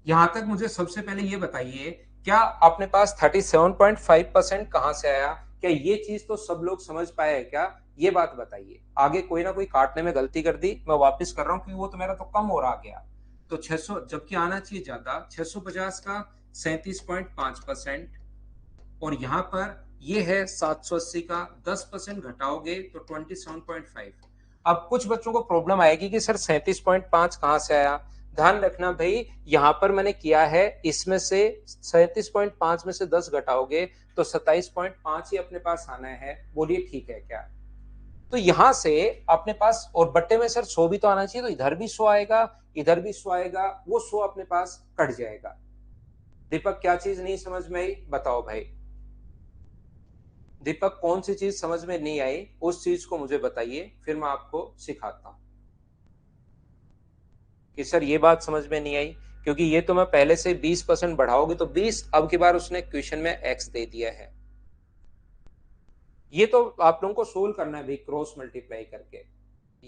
यहां तक मुझे सबसे पहले ये बताइए, क्या अपने पास 37.5% कहां से आया? क्या ये चीज तो सब लोग समझ पाए हैं क्या? ये बात बताइए। आगे कोई ना कोई काटने में गलती कर दी, मैं वापस कर रहा हूं क्योंकि वो तो मेरा तो कम हो रहा गया। तो 600 जबकि आना चाहिए ज्यादा, 650 का 37.5%, और यहां पर ये है 780 का 10% घटाओगे तो 27.5। अब कुछ बच्चों को प्रॉब्लम आएगी कि सर 37.5 कहां से आया? ध्यान रखना भाई, यहां पर मैंने किया है इसमें से 37.5 में से 10 घटाओगे तो 27.5 ही अपने पास आना है। बोलिए ठीक है क्या? तो यहां से अपने पास, और बट्टे में सर 100 भी तो आना चाहिए, तो इधर भी 100 आएगा, इधर भी 100 आएगा, वो 100 अपने पास कट जाएगा। दीपक क्या चीज नहीं समझ में आई, बताओ भाई। दीपक कौन सी चीज समझ में नहीं आई, उस चीज को मुझे बताइए, फिर मैं आपको सिखाता हूं कि सर ये बात समझ में नहीं आई। क्योंकि ये तो मैं पहले से 20% बढ़ाओगे तो 20, अब की बार उसने क्वेश्चन में एक्स दे दिया है। ये तो आप लोगों को सोल्व करना है भाई, क्रॉस मल्टीप्लाई करके।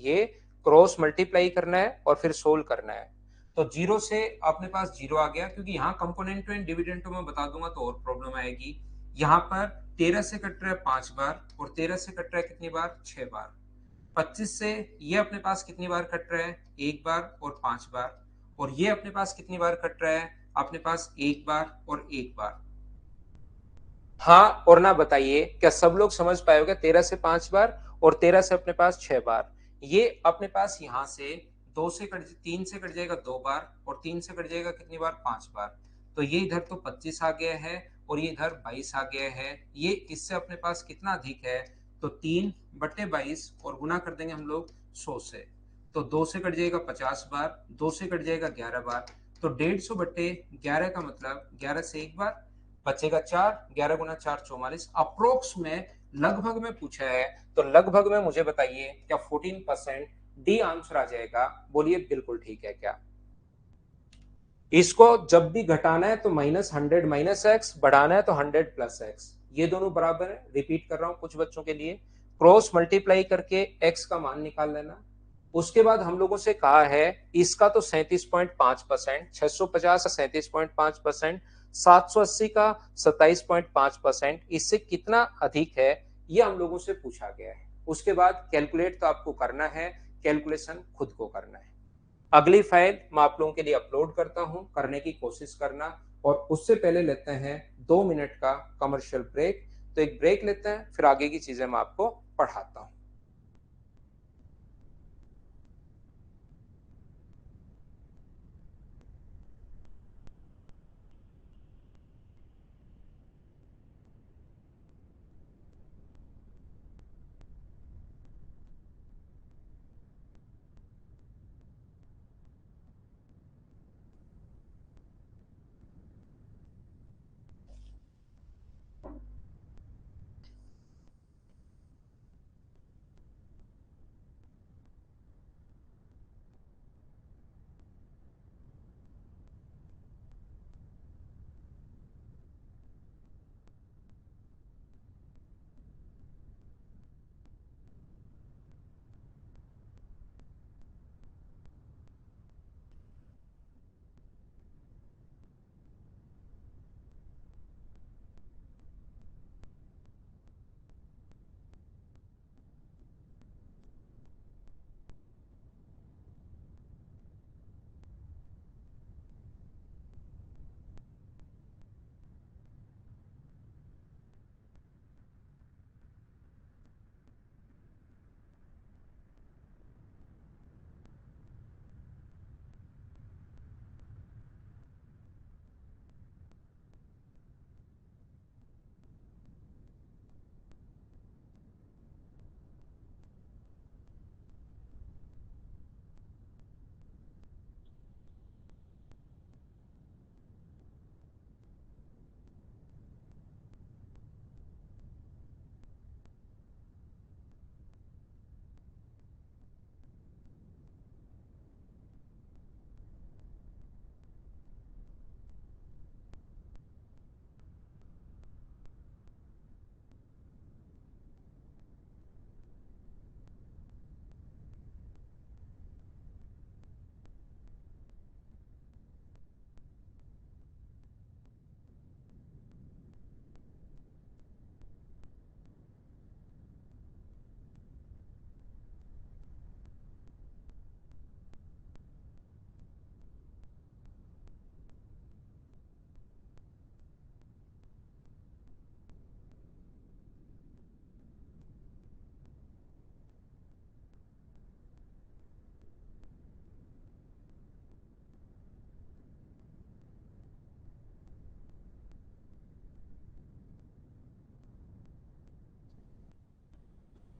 ये क्रॉस मल्टीप्लाई करना है और फिर सोल्व करना है। तो जीरो से अपने पास जीरो आ गया, क्योंकि यहाँ कंपोनेंट एंड डिविडेंड मैं बता दूंगा तो और प्रॉब्लम आएगी। यहाँ पर 13 से कट रहा है 5 बार, और 13 से कट रहा है कितनी बार, 6 बार। 25 से ये अपने पास कितनी बार कट रहा है, 1 बार और 5 बार। और ये अपने पास कितनी बार कट रहा है, अपने पास 1 बार और 1 बार। हाँ और ना बताइए, क्या सब लोग समझ पाएगा, 13 से 5 बार और 13 से अपने पास 6 बार। ये अपने पास यहां से 3 से कट जाएगा 2 बार, और 3 से कट जाएगा कितनी बार, 5 बार। तो ये इधर तो 25 आ गया है, और ये इधर 22 आ गया है। ये इससे अपने पास कितना अधिक है, तो 3/22, और गुना कर देंगे हम लोग 100 से। तो 2 से कट जाएगा 50 बार, 2 से कट जाएगा 11 बार। तो 150/11 का मतलब 11 से 1 बार बचेगा 4। 11 × 4 44। अप्रोक्स में, लगभग में पूछा है, तो लगभग में मुझे बताइए क्या 14% डी आंसर आ जाएगा। बोलिए बिल्कुल ठीक है क्या। इसको जब भी घटाना है तो -100 -x, बढ़ाना है तो 100 + x, ये दोनों बराबर है। रिपीट कर रहा हूं कुछ बच्चों के लिए, क्रॉस मल्टीप्लाई करके x का मान निकाल लेना। उसके बाद हम लोगों से कहा है इसका तो 37.5%, 650 का 37.5%, 780 का 27.5%, इससे कितना अधिक है, ये हम लोगों से पूछा गया है। उसके बाद कैलकुलेट तो आपको करना है, कैलकुलेशन खुद को करना है। अगली फाइल मैं आप लोगों के लिए अपलोड करता हूं, करने की कोशिश करना। और उससे पहले लेते हैं 2 मिनट का कमर्शियल ब्रेक। तो एक ब्रेक लेते हैं, फिर आगे की चीजें मैं आपको पढ़ाता हूं।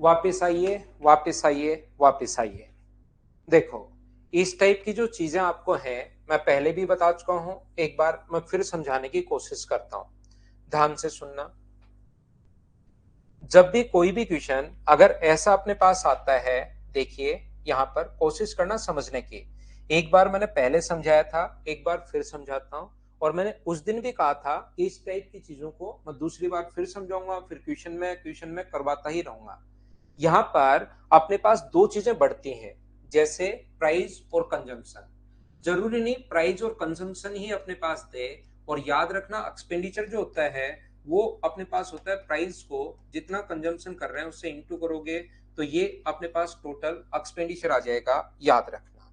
वापस आइए, वापस आइए, वापस आइए। देखो, इस टाइप की जो चीजें आपको हैं, मैं पहले भी बता चुका हूं, एक बार मैं फिर समझाने की कोशिश करता हूं। ध्यान से सुनना। जब भी कोई भी क्वेश्चन अगर ऐसा अपने पास आता है, देखिए यहां पर कोशिश करना समझने की। एक बार मैंने पहले समझाया था, एक बार फिर समझाता हूं। और मैंने उस दिन भी कहा था कि इस टाइप की चीजों को मैं दूसरी बार फिर समझाऊंगा, फिर क्वेश्चन में करवाता ही रहूंगा। यहाँ पर अपने पास दो चीजें बढ़ती हैं, जैसे प्राइस और कंजम्पशन। जरूरी नहीं प्राइस और कंजम्पशन ही अपने पास दे। और याद रखना, एक्सपेंडिचर जो होता है वो अपने पास होता है प्राइस को जितना कंजम्पशन कर रहे हैं उससे इंटू करोगे तो ये अपने पास टोटल एक्सपेंडिचर आ जाएगा, याद रखना।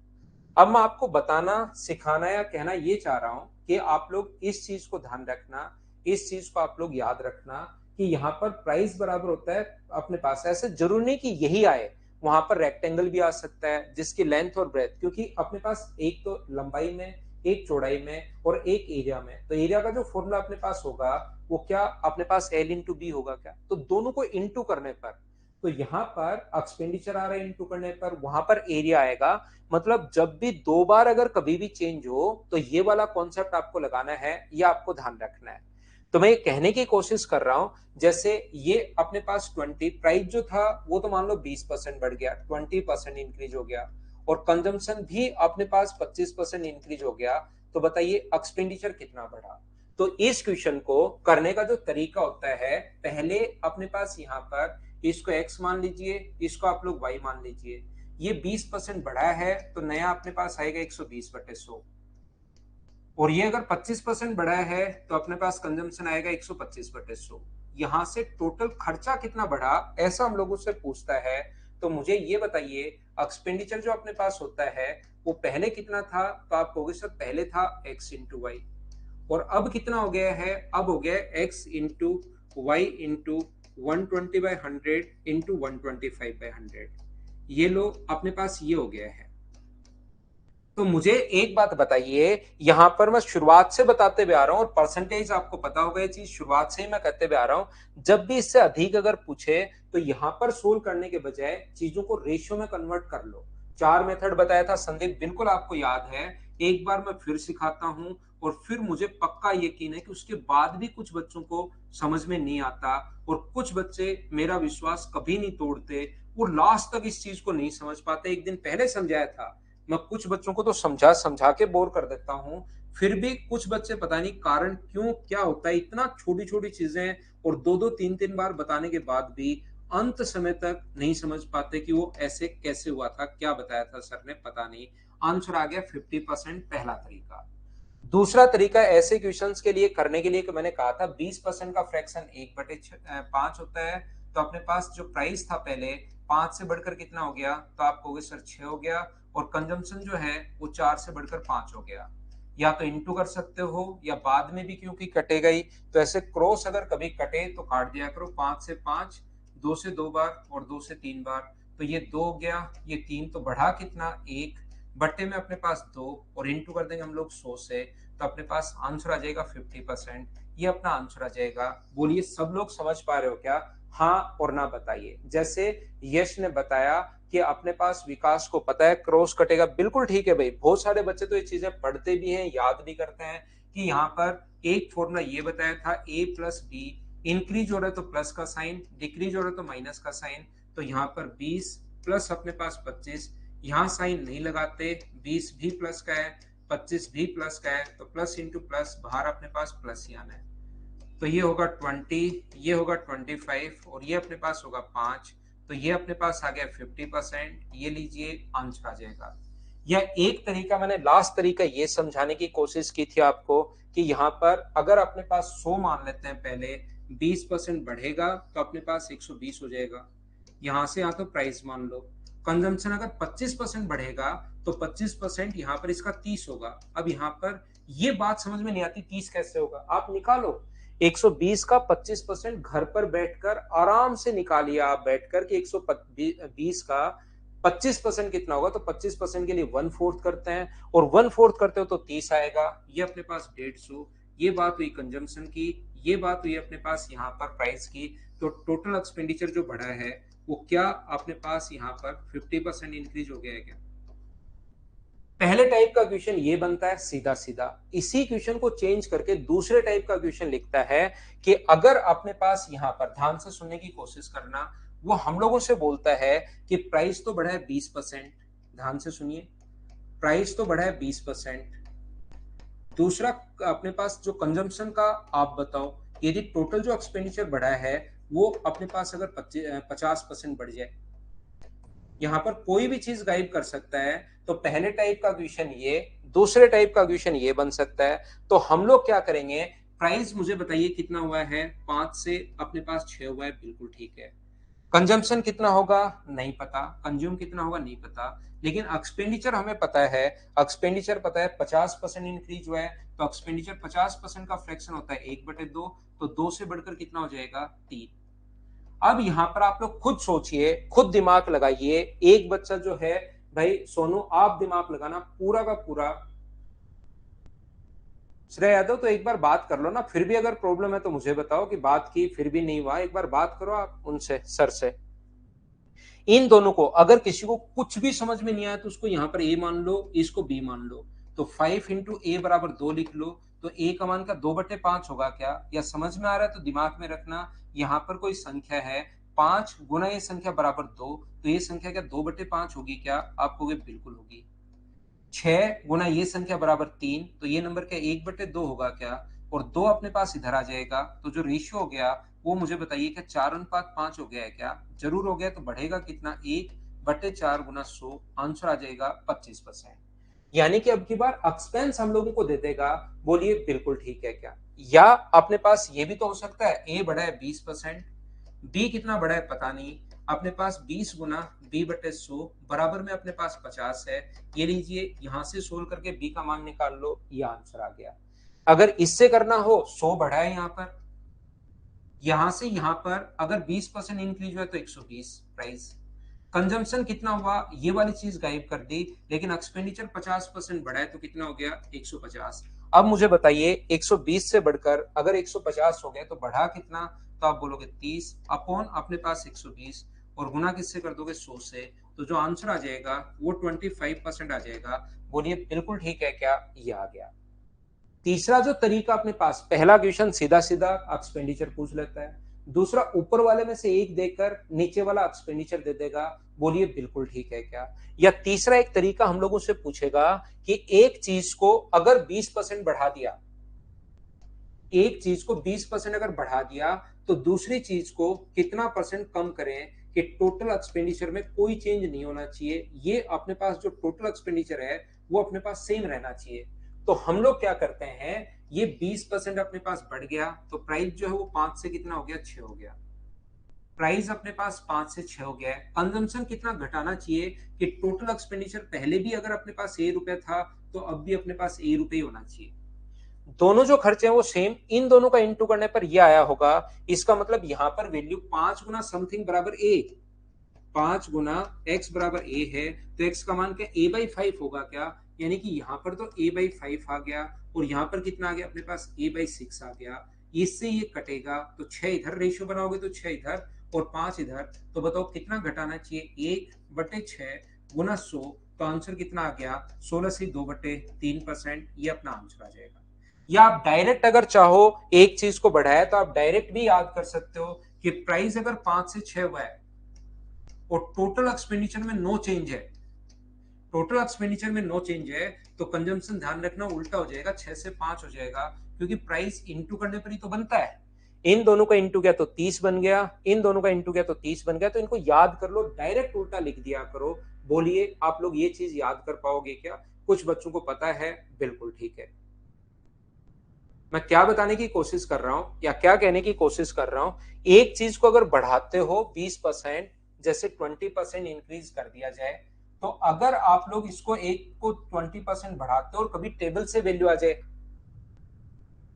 अब मैं आपको बताना, सिखाना या कहना ये चाह रहा हूं कि आप लोग इस चीज को ध्यान रखना, इस चीज को आप लोग याद रखना कि यहाँ पर प्राइस बराबर होता है अपने पास, ऐसे जरूर नहीं कि यही आए, वहां पर रेक्टेंगल भी आ सकता है जिसकी लेंथ और ब्रेथ, क्योंकि अपने पास एक तो लंबाई में, एक चौड़ाई में और एक एरिया में, तो एरिया का जो फॉर्मूला अपने पास होगा वो क्या अपने पास एल इंटू बी होगा क्या, तो दोनों को इंटू करने पर, तो यहाँ पर एक्सपेंडिचर आ रहा है इंटू करने पर, वहां पर एरिया आएगा। मतलब जब भी दो बार अगर कभी भी चेंज हो तो ये वाला कॉन्सेप्ट आपको लगाना है, ये आपको ध्यान रखना है। तो मैं ये कहने की कोशिश कर रहा हूं, जैसे ये अपने पास 20 प्राइस जो था वो तो मान लो 20% बढ़ गया, 20% इंक्रीज हो गया, और कंजम्पशन भी अपने पास 25% इंक्रीज हो गया, तो बताइए एक्सपेंडिचर कितना बढ़ा। तो इस क्वेश्चन को करने का जो तरीका होता है, पहले अपने पास यहाँ पर इसको x मान लीजिए, इसको आप लोग y मान लीजिए। ये 20% बढ़ा है तो नया अपने पास आएगा 120/100, और ये अगर 25% बढ़ा है तो अपने पास कंजम्पशन आएगा 125/100। यहां से टोटल खर्चा कितना बढ़ा ऐसा हम लोगों से पूछता है, तो मुझे ये बताइए एक्सपेंडिचर जो अपने पास होता है वो पहले कितना था, तो आप कहोगे सर पहले था x इंटू वाई, और अब कितना हो गया है, अब हो गया x into y into 120/100 into 125/100। ये लो अपने पास ये हो गया है। तो मुझे एक बात बताइए, यहां पर मैं शुरुआत से बताते हुए आ रहा हूं, और परसेंटेज आपको पता होगा, ये चीज शुरुआत से ही मैं कहते हुए आ रहा हूं, जब भी इससे अधिक अगर पूछे तो यहां पर सोल्व करने के बजाय चीजों को रेशियो में कन्वर्ट कर लो। चार मेथड बताया था संदीप, बिल्कुल आपको याद है, एक बार मैं फिर सिखाता हूं, और फिर मुझे पक्का यकीन है कि उसके बाद भी कुछ बच्चों को समझ में नहीं आता, और कुछ बच्चे मेरा विश्वास कभी नहीं तोड़ते, वो लास्ट तक इस चीज को नहीं समझ पाते। एक दिन पहले समझाया था, मैं कुछ बच्चों को तो समझा समझा के बोर कर देता हूँ, फिर भी कुछ बच्चे पता नहीं कारण क्यों क्या होता है, इतना छोटी छोटी चीजें और दो दो तीन तीन बार बताने के बाद भी अंत समय तक नहीं समझ पाते कि वो ऐसे कैसे हुआ था, क्या बताया था सर ने, पता नहीं। आंसर आ गया 50% पहला तरीका। दूसरा तरीका ऐसे क्वेश्चंस के लिए करने के लिए कि मैंने कहा था 20% का फ्रैक्शन 1/5 होता है, तो अपने पास जो प्राइस था पहले 5 से बढ़कर कितना हो गया, तो आप कहोगे सर 6 हो गया, और कंजम्पशन जो है वो 4 से बढ़कर 5 हो गया। या तो इंटू कर सकते हो या बाद में भी, क्योंकि कटेगा ही, तो ऐसे क्रॉस अगर कभी कटे तो काट दिया करो, 5 से 5, 2 से 2 बार और 2 से 3 बार, तो ये 2 हो गया, ये 3, तो बढ़ा कितना 1, बट्टे में अपने पास 2, और इंटू कर देंगे हम लोग 100 से, तो अपने पास आंसर आ जाएगा 50%। ये अपना आंसर आ जाएगा। बोलिए सब लोग समझ पा रहे हो क्या, हाँ और ना बताइए। जैसे यश ने बताया कि अपने पास विकास को पता है क्रॉस कटेगा, बिल्कुल ठीक है भाई, बहुत सारे बच्चे तो ये चीजें पढ़ते भी हैं, याद भी करते हैं कि यहाँ पर एक फॉर्मूला ये बताया था a प्लस बी, इंक्रीज हो रहा है तो प्लस का साइन, डिक्रीज हो रहा है तो माइनस का साइन, तो यहाँ पर 20 प्लस अपने पास 25, यहाँ साइन नहीं लगाते, 20 भी प्लस का है, 25 भी प्लस का है, तो प्लस इंटू प्लस, बाहर अपने पास प्लस ही आना है, तो ये होगा 20, ये होगा 25, और ये अपने पास होगा 5, तो ये अपने पास आ गया 50%। ये लीजिए आंसर आ जाएगा। या एक तरीका, मैंने लास्ट तरीका ये समझाने की कोशिश की थी आपको कि यहाँ पर अगर अपने पास 100 मान लेते हैं पहले, 20% बढ़ेगा तो अपने पास 120 हो जाएगा, यहां से यहाँ तो प्राइस मान लो। कंजम्पशन अगर 25% बढ़ेगा तो 25% यहाँ पर इसका 30 होगा। अब यहाँ पर ये बात समझ में नहीं आती 30 कैसे होगा, आप निकालो 120 का 25% घर पर बैठकर आराम से निकालिए आप बैठकर कि 120 का 25% कितना होगा, तो 25% के लिए 1/4 करते हैं, और 1/4 करते हो तो 30 आएगा, ये अपने पास 150। ये बात हुई कंजम्पशन की, ये बात हुई अपने पास यहाँ पर प्राइस की, तो टोटल एक्सपेंडिचर जो बढ़ा है वो क्या अपने पास यहाँ पर 50% इंक्रीज हो गया है क्या? पहले टाइप का क्वेश्चन ये बनता है सीधा सीधा, इसी क्वेश्चन को चेंज करके दूसरे टाइप का क्वेश्चन लिखता है कि अगर अपने पास यहां पर, ध्यान से सुनने की कोशिश करना, वो हम लोगों से बोलता है कि प्राइस तो बढ़ा है 20%, ध्यान से सुनिए, प्राइस तो बढ़ा है 20%। दूसरा अपने पास जो कंजम्पशन का आप बताओ, यदि टोटल जो एक्सपेंडिचर बढ़ा है वो अपने पास अगर 50% बढ़ जाए, यहाँ पर कोई भी चीज गाइड कर सकता है, तो पहले टाइप का क्वेश्चन ये, दूसरे टाइप का क्वेश्चन ये बन सकता है। तो हम लोग क्या करेंगे, प्राइस मुझे बताइए कितना हुआ है, 5 से अपने पास 6 हुआ है, बिल्कुल ठीक है। कंजम्पशन कितना होगा नहीं पता, कंज्यूम कितना होगा नहीं पता, लेकिन एक्सपेंडिचर हमें पता है, एक्सपेंडिचर पता है 50% इंक्रीज हुआ है, तो एक्सपेंडिचर 50% का फ्रैक्शन होता है 1/2, तो 2 से बढ़कर कितना हो जाएगा 3। अब यहां पर आप लोग खुद सोचिए, खुद दिमाग लगाइए, एक बच्चा जो है, भाई सोनू आप दिमाग लगाना पूरा का पूरा, श्रेय यादव तो एक बार बात कर लो ना, फिर भी अगर प्रॉब्लम है तो मुझे बताओ कि बात की फिर भी नहीं हुआ, एक बार बात करो आप उनसे, सर से। इन दोनों को अगर किसी को कुछ भी समझ में नहीं आया तो उसको यहां पर ए मान लो, इसको बी मान लो, तो 5 × a बराबर 2 लिख लो, तो a का मान का 2/5 होगा क्या, या समझ में आ रहा है तो दिमाग में रखना, यहां पर कोई संख्या है 5 गुना ये संख्या बराबर 2, तो ये संख्या क्या 2/5 होगी क्या, आप कहोगे बिल्कुल होगी। 6 गुना ये संख्या बराबर 3, तो ये नंबर क्या 1/2 होगा क्या, और 2 अपने पास इधर आ जाएगा, तो जो रेशियो हो गया वो मुझे बताइए क्या 4:5 हो गया है क्या, जरूर हो गया, तो बढ़ेगा कितना 1/4 गुना 100, आंसर आ जाएगा 25%। यानी कि अब की बार एक्सपेंस हम लोगों को दे देगा, बोलिए बिल्कुल ठीक है क्या। या अपने पास ये भी तो हो सकता है ए बढ़ा है 20%, बी कितना बड़ा है पता नहीं, अपने पास 20 गुना b/100 बराबर में अपने पास 50 है, ये लीजिए यहां से सोल्व करके बी का मान निकाल लो, ये आंसर आ गया। अगर इससे करना हो 100 बढ़ा है यहाँ पर, यहां से यहां पर अगर 20% इंक्रीज हुआ तो 120 प्राइस, कंजम्पशन कितना हुआ ये वाली चीज गायब कर दी, लेकिन एक्सपेंडिचर 50% बढ़ा है तो कितना हो गया 150। अब मुझे बताइए 120 से बढ़कर अगर 150 हो गया तो बढ़ा कितना, तो आप बोलोगे 30 अपॉन अपने पास 120, और गुना किससे कर दोगे 100 से, तो जो आंसर आ जाएगा वो 25% आ जाएगा। बोलिए बिल्कुल ठीक है क्या, ये आ गया। तीसरा जो तरीका अपने पास, पहला क्वेश्चन सीधा सीधा एक्सपेंडिचर पूछ लेता है, दूसरा ऊपर वाले में से एक देकर नीचे वाला एक्सपेंडिचर दे देगा, बोलिए बिल्कुल ठीक है क्या। या तीसरा एक तरीका हम लोगों से पूछेगा कि एक चीज को अगर 20% बढ़ा दिया, एक चीज को 20% अगर बढ़ा दिया तो दूसरी चीज को कितना परसेंट कम करें कि टोटल एक्सपेंडिचर में कोई चेंज नहीं होना चाहिए, ये अपने पास जो टोटल एक्सपेंडिचर है वो अपने पास सेम रहना चाहिए। तो हम लोग क्या करते हैं, ये 20% अपने पास बढ़ गया तो प्राइस जो है वो 5 से कितना हो गया 6 हो गया, प्राइस अपने पास 5 से 6 हो गया है। कंजम्पशन कितना घटाना चाहिए कि टोटल एक्सपेंडिचर पहले भी अगर अपने पास ए रुपए था तो अब भी अपने पास ए रुपए होना चाहिए, दोनों जो खर्चे हैं वो सेम, इन दोनों का इंटू करने पर ये आया होगा, इसका मतलब यहां पर वैल्यू 5 गुना समथिंग बराबर ए, 5 गुना x बराबर a है, तो x का मान क्या a/5 होगा क्या, यानी कि यहाँ पर तो a/5 आ गया, और यहाँ पर कितना आ गया अपने पास a/6 आ गया, इससे ये कटेगा तो 6 इधर रेशियो बनाओगे तो 6 इधर और 5 इधर, तो बताओ कितना घटाना चाहिए 1/6 गुना 100, तो आंसर कितना आ गया 16 से 2/3%, ये अपना आंसर आ जाएगा। या आप डायरेक्ट अगर चाहो एक चीज को बढ़ाया तो आप डायरेक्ट भी याद कर सकते हो कि प्राइस अगर 5 से 6 हुआ है और टोटल एक्सपेंडिचर में नो चेंज है, टोटल एक्सपेंडिचर में नो चेंज है, तो कंजम्पशन ध्यान रखना उल्टा हो जाएगा, 6 से 5 हो जाएगा, क्योंकि प्राइस इंटू करने पर ही तो बनता है। इन दोनों का इंटू किया तो 30 बन गया, इन दोनों का इंटू किया तो 30 बन गया, तो इनको याद कर लो, डायरेक्ट उल्टा लिख दिया करो। बोलिए आप लोग ये चीज याद कर पाओगे क्या, कुछ बच्चों को पता है, बिल्कुल ठीक है। मैं क्या बताने की कोशिश कर रहा हूं या क्या कहने की कोशिश कर रहा हूं, एक चीज को अगर बढ़ाते हो 20%, जैसे 20% इंक्रीज कर दिया जाए, तो अगर आप लोग इसको एक को 20% बढ़ाते हो और कभी टेबल से वैल्यू आ जाए,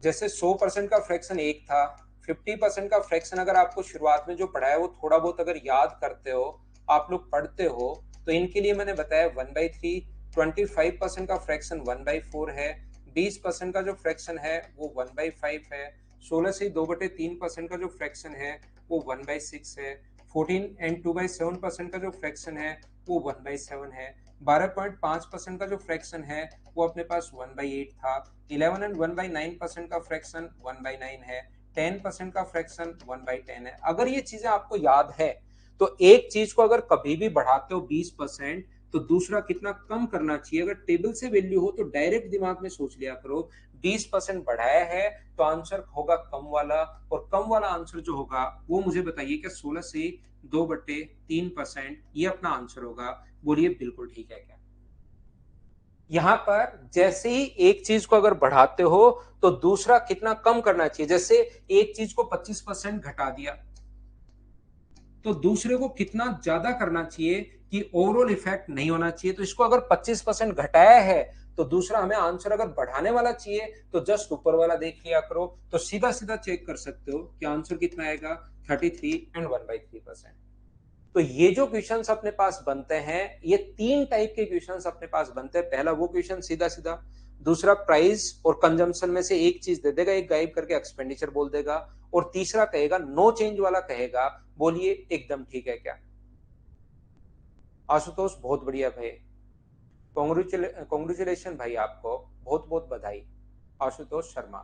जैसे 100% का फ्रैक्शन एक था, 50% का फ्रैक्शन अगर आपको शुरुआत में जो पढ़ाया वो थोड़ा बहुत अगर याद करते हो, आप लोग पढ़ते हो, तो इनके लिए मैंने बताया 1/3, 25% का फ्रैक्शन 1/4 है, 20% का जो फ्रैक्शन है वो 1/5 है, 16 से 2/3% का जो फ्रैक्शन है वो 1/6 है, 14 and 2/7% का जो फ्रैक्शन है वो 1/7 है। 12.5% का जो फ्रैक्शन है वो अपने पास 1/8 था। 11 and 1/9% का फ्रैक्शन 1/9 है। 10% का फ्रैक्शन 1/10 है। अगर ये चीजें आपको याद है तो एक चीज को अगर कभी भी बढ़ाते हो 20% तो दूसरा कितना कम करना चाहिए। अगर टेबल से वैल्यू हो तो डायरेक्ट दिमाग में सोच लिया करो 20% बढ़ाया है तो आंसर होगा कम वाला, और कम वाला आंसर जो होगा वो मुझे बताइए क्या 16 से 2/3% ये अपना आंसर होगा। बोलिए बिल्कुल ठीक है क्या। यहां पर जैसे ही एक चीज को अगर बढ़ाते हो तो दूसरा कितना कम करना चाहिए। जैसे एक चीज को 25% घटा दिया तो दूसरे को कितना ज्यादा करना चाहिए कि ओवरऑल इफेक्ट नहीं होना चाहिए। तो इसको अगर 25% घटाया है तो दूसरा हमें आंसर अगर बढ़ाने वाला चाहिए तो जस्ट ऊपर वाला देख लिया करो, तो सीधा सीधा चेक कर सकते हो कि आंसर कितना आएगा 33 and 1/3%। तो ये जो क्वेश्चंस अपने पास बनते हैं ये तीन टाइप के क्वेश्चंस अपने पास बनते हैं। पहला वो क्वेश्चन सीधा सीधा, दूसरा प्राइस और कंजम्पशन में से एक चीज दे देगा, एक गायब करके एक्सपेंडिचर बोल देगा, और तीसरा कहेगा नो चेंज वाला कहेगा। बोलिए एकदम ठीक है क्या। आशुतोष बहुत बढ़िया भाई, कॉन्ग्रेचुलेशन भाई, आपको बहुत बहुत बधाई आशुतोष शर्मा।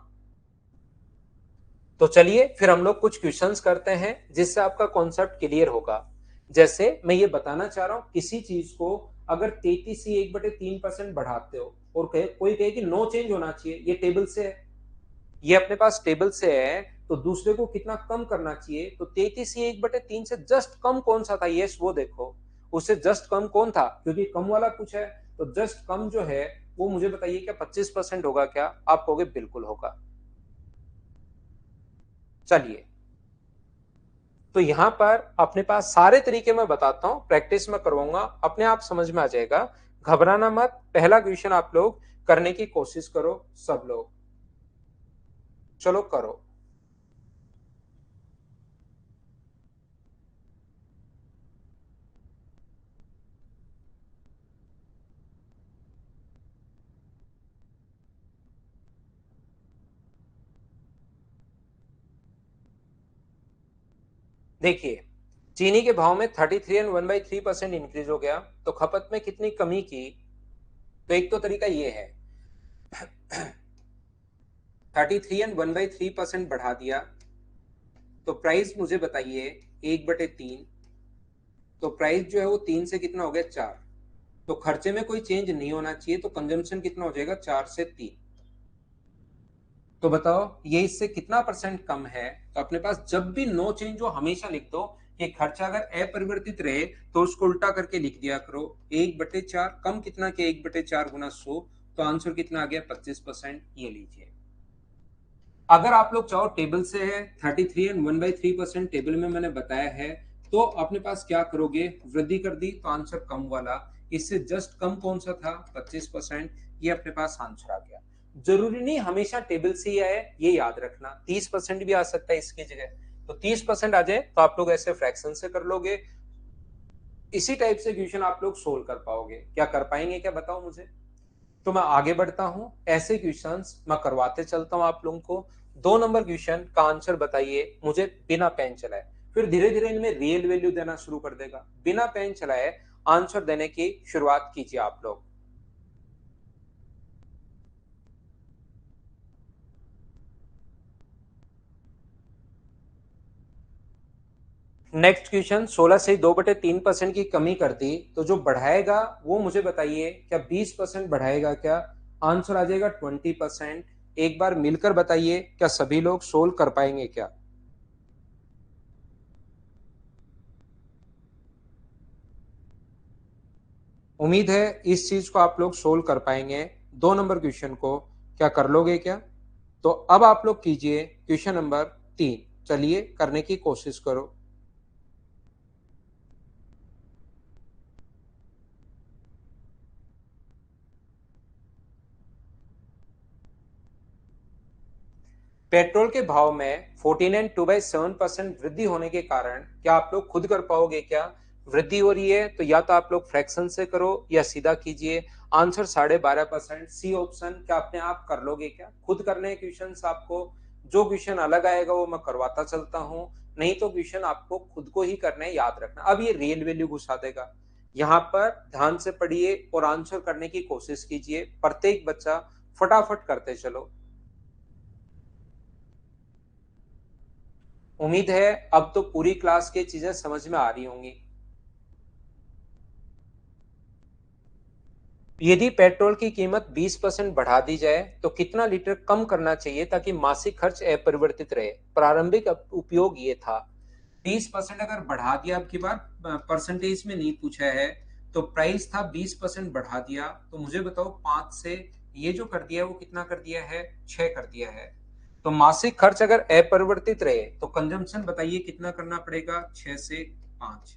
तो चलिए फिर हम लोग कुछ क्वेश्चंस करते हैं जिससे आपका कॉन्सेप्ट क्लियर होगा। जैसे मैं ये बताना चाह रहा हूं किसी चीज को अगर 33 से 1/3% बढ़ाते हो और कोई कहे कि नो चेंज होना चाहिए, ये टेबल से है, ये अपने पास टेबल से है, तो दूसरे को कितना कम करना चाहिए। तो 33 से 1/3 से जस्ट कम कौन सा था, यस वो देखो उससे जस्ट कम कौन था, क्योंकि कम वाला कुछ है तो जस्ट कम जो है वो मुझे बताइए क्या 25% होगा क्या। आप कहोगे बिल्कुल होगा। चलिए तो यहां पर अपने पास सारे तरीके मैं बताता हूं, प्रैक्टिस में करवाऊंगा, अपने आप समझ में आ जाएगा। घबराना मत, पहला क्वेश्चन आप लोग करने की कोशिश करो सब लोग। चलो करो। देखिए चीनी के भाव में 33 and 1/3% इंक्रीज हो गया तो खपत में कितनी कमी की। तो एक तो तरीका ये है 33 and 1/3% बढ़ा दिया तो प्राइस मुझे बताइए 1/3। तो प्राइस जो है वो 3 से कितना हो गया 4, तो खर्चे में कोई चेंज नहीं होना चाहिए, तो कंजम्पशन कितना हो जाएगा 4 से 3। तो बताओ ये इससे कितना परसेंट कम है। तो अपने पास जब भी नो चेंज हो हमेशा लिख दो कि खर्चा अगर अपरिवर्तित रहे तो उसको उल्टा करके लिख दिया करो 1/4। कम कितना के 1/4 गुना 100, तो आंसर कितना आ गया 25%। ये लीजिए। अगर आप लोग चाहो टेबल से है 33 and 1/3% टेबल में मैंने बताया है, तो अपने पास क्या करोगे वृद्धि कर दी तो आंसर कम वाला, इससे जस्ट कम कौन सा था 25%, ये अपने पास आंसर आ गया। जरूरी नहीं हमेशा टेबल से ही आए, ये याद रखना 30% भी आ सकता है इसकी जगह। तो 30% आ जाए तो आप लोग ऐसे फ्रैक्शन से कर लोगे, इसी टाइप से क्वेश्चन आप लोग सोल्व कर पाओगे। क्या कर पाएंगे क्या बताओ मुझे। तो मैं आगे बढ़ता हूं, ऐसे क्वेश्चंस मैं करवाते चलता हूं आप लोगों को। 2 नंबर क्वेश्चन का आंसर बताइए मुझे बिना पेन चलाए। फिर धीरे धीरे इनमें रियल वैल्यू देना शुरू कर देगा। बिना पेन चलाए आंसर देने की शुरुआत कीजिए आप लोग। नेक्स्ट क्वेश्चन 16 से 2/3% की कमी कर दी तो जो बढ़ाएगा वो मुझे बताइए क्या 20% बढ़ाएगा क्या। आंसर आ जाएगा 20%। एक बार मिलकर बताइए क्या सभी लोग सोल्व कर पाएंगे क्या। उम्मीद है इस चीज को आप लोग सोल्व कर पाएंगे। 2 नंबर क्वेश्चन को क्या कर लोगे क्या। तो अब आप लोग कीजिए क्वेश्चन नंबर 3, चलिए करने की कोशिश करो। पेट्रोल के भाव में 14 and 2/7% वृद्धि होने के कारण क्या आप लोग खुद कर पाओगे क्या। वृद्धि हो रही है तो या तो आप लोग फ्रैक्शन से करो या सीधा कीजिए। Answer 12.5%, C option. क्या अपने आप कर लोगे क्या, खुद करने क्वेश्चन आपको। जो क्वेश्चन अलग आएगा वो मैं करवाता चलता हूँ। नहीं तो क्वेश्चन आपको खुद को ही करना है, याद रखना। अब ये रियल वैल्यू घुसा देगा। यहाँ पर ध्यान से पढ़िए और आंसर करने की कोशिश कीजिए, प्रत्येक बच्चा फटाफट करते चलो। उम्मीद है अब तो पूरी क्लास की चीजें समझ में आ रही होंगी। यदि पेट्रोल की कीमत 20% बढ़ा दी जाए तो कितना लीटर कम करना चाहिए ताकि मासिक खर्च अपरिवर्तित रहे? प्रारंभिक उपयोग ये था। 20% अगर बढ़ा दिया, अब की बार परसेंटेज में नहीं पूछा है, तो प्राइस था 20% बढ़ा दिया, तो मुझे बताओ 5 से ये जो कर दिया है वो कितना कर दिया है? 6 कर दिया है। तो मासिक खर्च अगर अपरिवर्तित रहे तो कंजम्पशन बताइए कितना करना पड़ेगा? 6 से 5।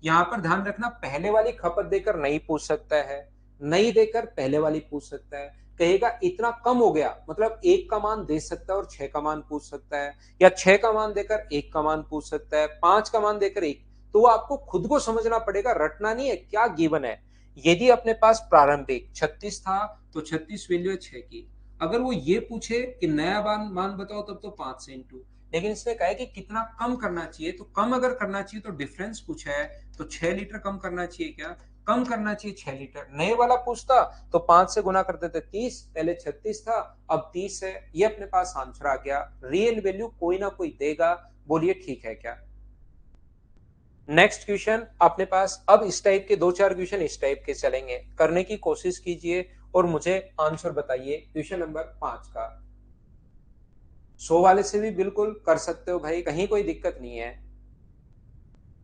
यहाँ पर ध्यान रखना, पहले वाली खपत देकर नहीं पूछ सकता है, नहीं देकर पहले वाली पूछ सकता है। कहेगा इतना कम हो गया, मतलब 1 का मान दे सकता है और 6 का मान पूछ सकता है, या 6 का मान देकर 1 का मान पूछ सकता है, 5 का मान देकर 1। तो वो आपको खुद को समझना पड़ेगा, रटना नहीं है क्या गिवन है। यदि अपने पास प्रारंभिक 36 था तो 36 वैल्यू है 6 की। अगर वो ये पूछे कि नया मान बताओ, तब तो 5 से इंटू। लेकिन इसने कहा है कि कितना कम करना चाहिए, तो कम अगर करना चाहिए तो डिफरेंस पूछा है, तो 6 लीटर कम करना चाहिए। क्या कम करना चाहिए? 6 लीटर। नए वाला पूछता तो 5 से गुना करते थे 30, पहले 36 था अब 30 है। ये अपने पास आंसर आ गया। रियल वैल्यू कोई ना कोई देगा, बोलिए ठीक है क्या? नेक्स्ट क्वेश्चन अपने पास, अब इस टाइप के 2-4 क्वेश्चन इस टाइप के चलेंगे, करने की कोशिश कीजिए और मुझे आंसर बताइए क्वेश्चन नंबर 5 का। 100 वाले से भी बिल्कुल कर सकते हो भाई, कहीं कोई दिक्कत नहीं है।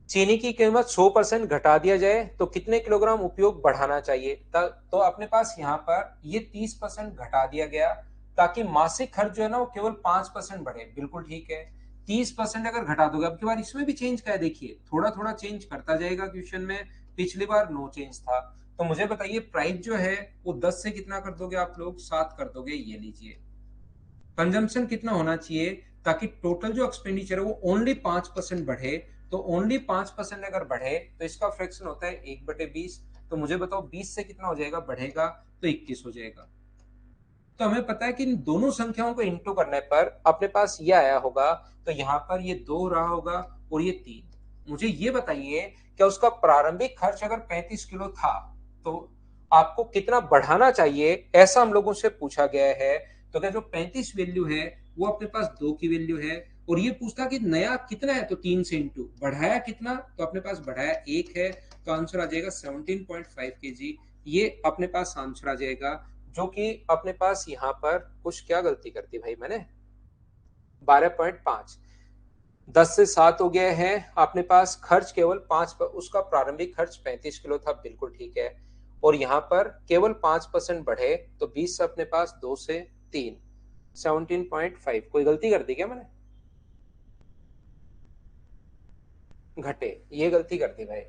चीनी की कीमत 100% घटा दिया जाए तो कितने किलोग्राम उपयोग बढ़ाना चाहिए? तो अपने पास यहाँ पर ये 30% घटा दिया गया ताकि मासिक खर्च जो है ना वो केवल 5% बढ़े। बिल्कुल ठीक है। 30% अगर घटा दोगे, अब की बार इसमें भी चेंज क्या है, देखिए थोड़ा थोड़ा चेंज करता जाएगा क्वेश्चन में। पिछली बार नो चेंज था। तो मुझे बताइए प्राइस जो है वो 10 से कितना कर दोगे आप लोग? 7 कर दोगे। ये लीजिए। कंजम्पशन कितना होना चाहिए ताकि टोटल जो एक्सपेंडिचर है वो ओनली 5% बढ़े? तो ओनली 5% अगर बढ़े तो इसका फ्रैक्शन होता है 1/20। तो मुझे बताओ 20 से कितना हो जाएगा बढ़ेगा? तो 21 हो जाएगा। तो हमें पता है कि इन दोनों संख्याओं को इंटू करने पर अपने पास ये आया होगा। तो यहाँ पर ये 2 रहा होगा और ये 3। मुझे ये बताइए क्या उसका प्रारंभिक खर्च अगर 35 किलो था तो आपको कितना बढ़ाना चाहिए, ऐसा हम लोगों से पूछा गया है। तो क्या जो 35 वैल्यू है वो अपने पास 2 की वैल्यू है, और ये पूछता कि नया कितना है, तो 3 से इंटू। बढ़ाया कितना, तो अपने पास बढ़ाया 1 है। तो आंसर आ जाएगा 17.5 kg। ये अपने पास आंसर आ जाएगा, जो कि अपने पास यहाँ पर कुछ क्या गलती कर दी भाई मैंने? 12.5। 10 से 7 हो गया है। अपने पास खर्च केवल 5 पर, उसका प्रारंभिक खर्च 35 किलो था। बिल्कुल ठीक है। और यहाँ पर केवल 5% बढ़े तो 20 से अपने पास 2 से 3, 17.5। कोई गलती कर दी क्या मैंने? घटे, ये गलती कर दी भाई।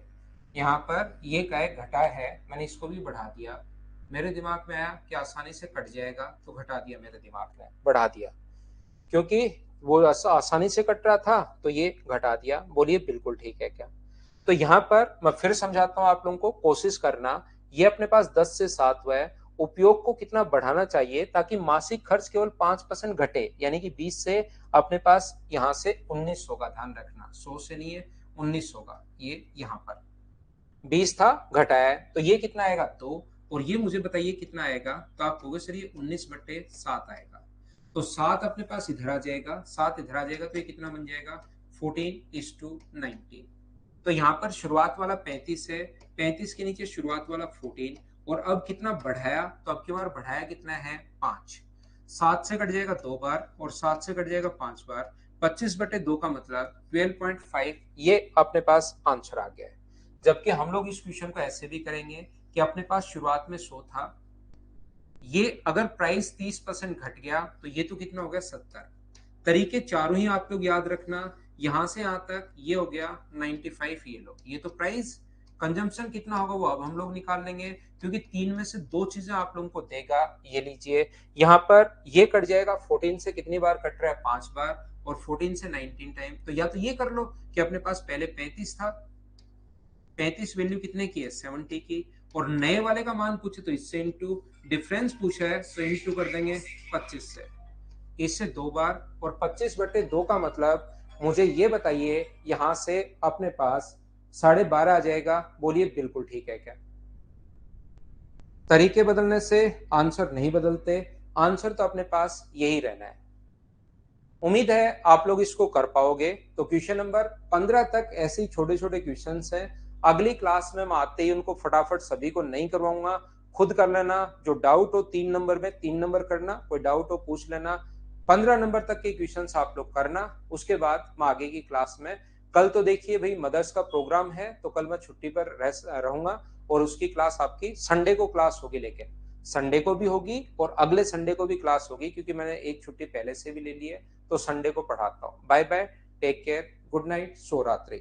यहाँ पर ये काय घटा है, मैंने इसको भी बढ़ा दिया। मेरे दिमाग में आया कि आसानी से कट जाएगा तो घटा दिया, मेरे दिमाग में बढ़ा दिया, क्योंकि वो आसानी से कट रहा था तो ये घटा दिया। बोलिए बिल्कुल ठीक है क्या? तो यहाँ पर मैं फिर समझाता हूँ आप लोगों को, कोशिश करना। ये अपने पास 10 से 7 हुआ है। उपयोग को कितना बढ़ाना चाहिए ताकि मासिक खर्च केवल 5% घटे, यानी कि 20 से अपने पास यहाँ से 19 होगा। ध्यान रखना 100 से नहीं है, 19 होगा। ये यहाँ पर 20 था, घटाया है, तो ये कितना आएगा? 2। और ये मुझे बताइए कितना आएगा? तो आप कहोगे सर ये 19/7 आएगा। तो 7 अपने पास इधर आ जाएगा, 7 इधर आ जाएगा, तो ये कितना बन जाएगा? 14:19। तो यहाँ पर शुरुआत वाला 35 है, 35 के नीचे शुरुआत वाला 14। और अब कितना बढ़ाया? तो अब की बार बढ़ाया कितना है? 5। 7 से कट जाएगा 2 बार और 7 से कट जाएगा 5 बार। 25/2 का मतलब 12.5। ये अपने पास आंसर आ गया है। जबकि हम लोग इस क्वेश्चन को ऐसे भी करेंगे कि अपने पास शुरुआत में 100 था, ये अगर प्राइस 30% घट गया तो ये तो कितना हो गया? 70। तरीके चारों ही आप लोग याद रखना। यहां से यहां तक ये हो गया 95। ये लो, ये तो प्राइस। कंजम्पशन कितना होगा वो अब हम लोग निकाल लेंगे, क्योंकि 3 में से 2 चीजें आप लोगों को देगा। ये लीजिए, यहाँ पर ये कट जाएगा। 14 से कितनी बार कट रहा है? 5 बार। और 14 से 19 टाइम। तो या तो ये कर लो कि अपने पास पहले 35 था, 35 वैल्यू कितने की है? 70 की। और नए वाले का मान पूछे तो इससे इंटू, डिफरेंस पूछा है तो इंटू कर देंगे 25 से। इससे 2 बार। और 25/2 का मतलब मुझे ये बताइए यहां से अपने पास 12:30 आ जाएगा, बोलिए बिल्कुल ठीक है क्या? तरीके बदलने से आंसर नहीं बदलते, आंसर तो अपने पास यही रहना है। उम्मीद है आप लोग इसको कर पाओगे। तो क्वेश्चन नंबर 15 तक ऐसे ही छोटे छोटे क्वेश्चन हैं। अगली क्लास में मैं आते ही उनको फटाफट सभी को नहीं करवाऊंगा, खुद कर लेना। जो डाउट हो 3 नंबर में 3 नंबर करना, कोई डाउट हो पूछ लेना। 15 नंबर तक के क्वेश्चन आप लोग करना, उसके बाद मैं आगे की क्लास में। कल तो देखिए भाई मदर्स का प्रोग्राम है, तो कल मैं छुट्टी पर रहूंगा और उसकी क्लास आपकी संडे को क्लास होगी, लेकिन संडे को भी होगी और अगले संडे को भी क्लास होगी, क्योंकि मैंने एक छुट्टी पहले से भी ले ली है। तो संडे को पढ़ाता हूँ। Bye bye, take care, good night, सो रात्रि।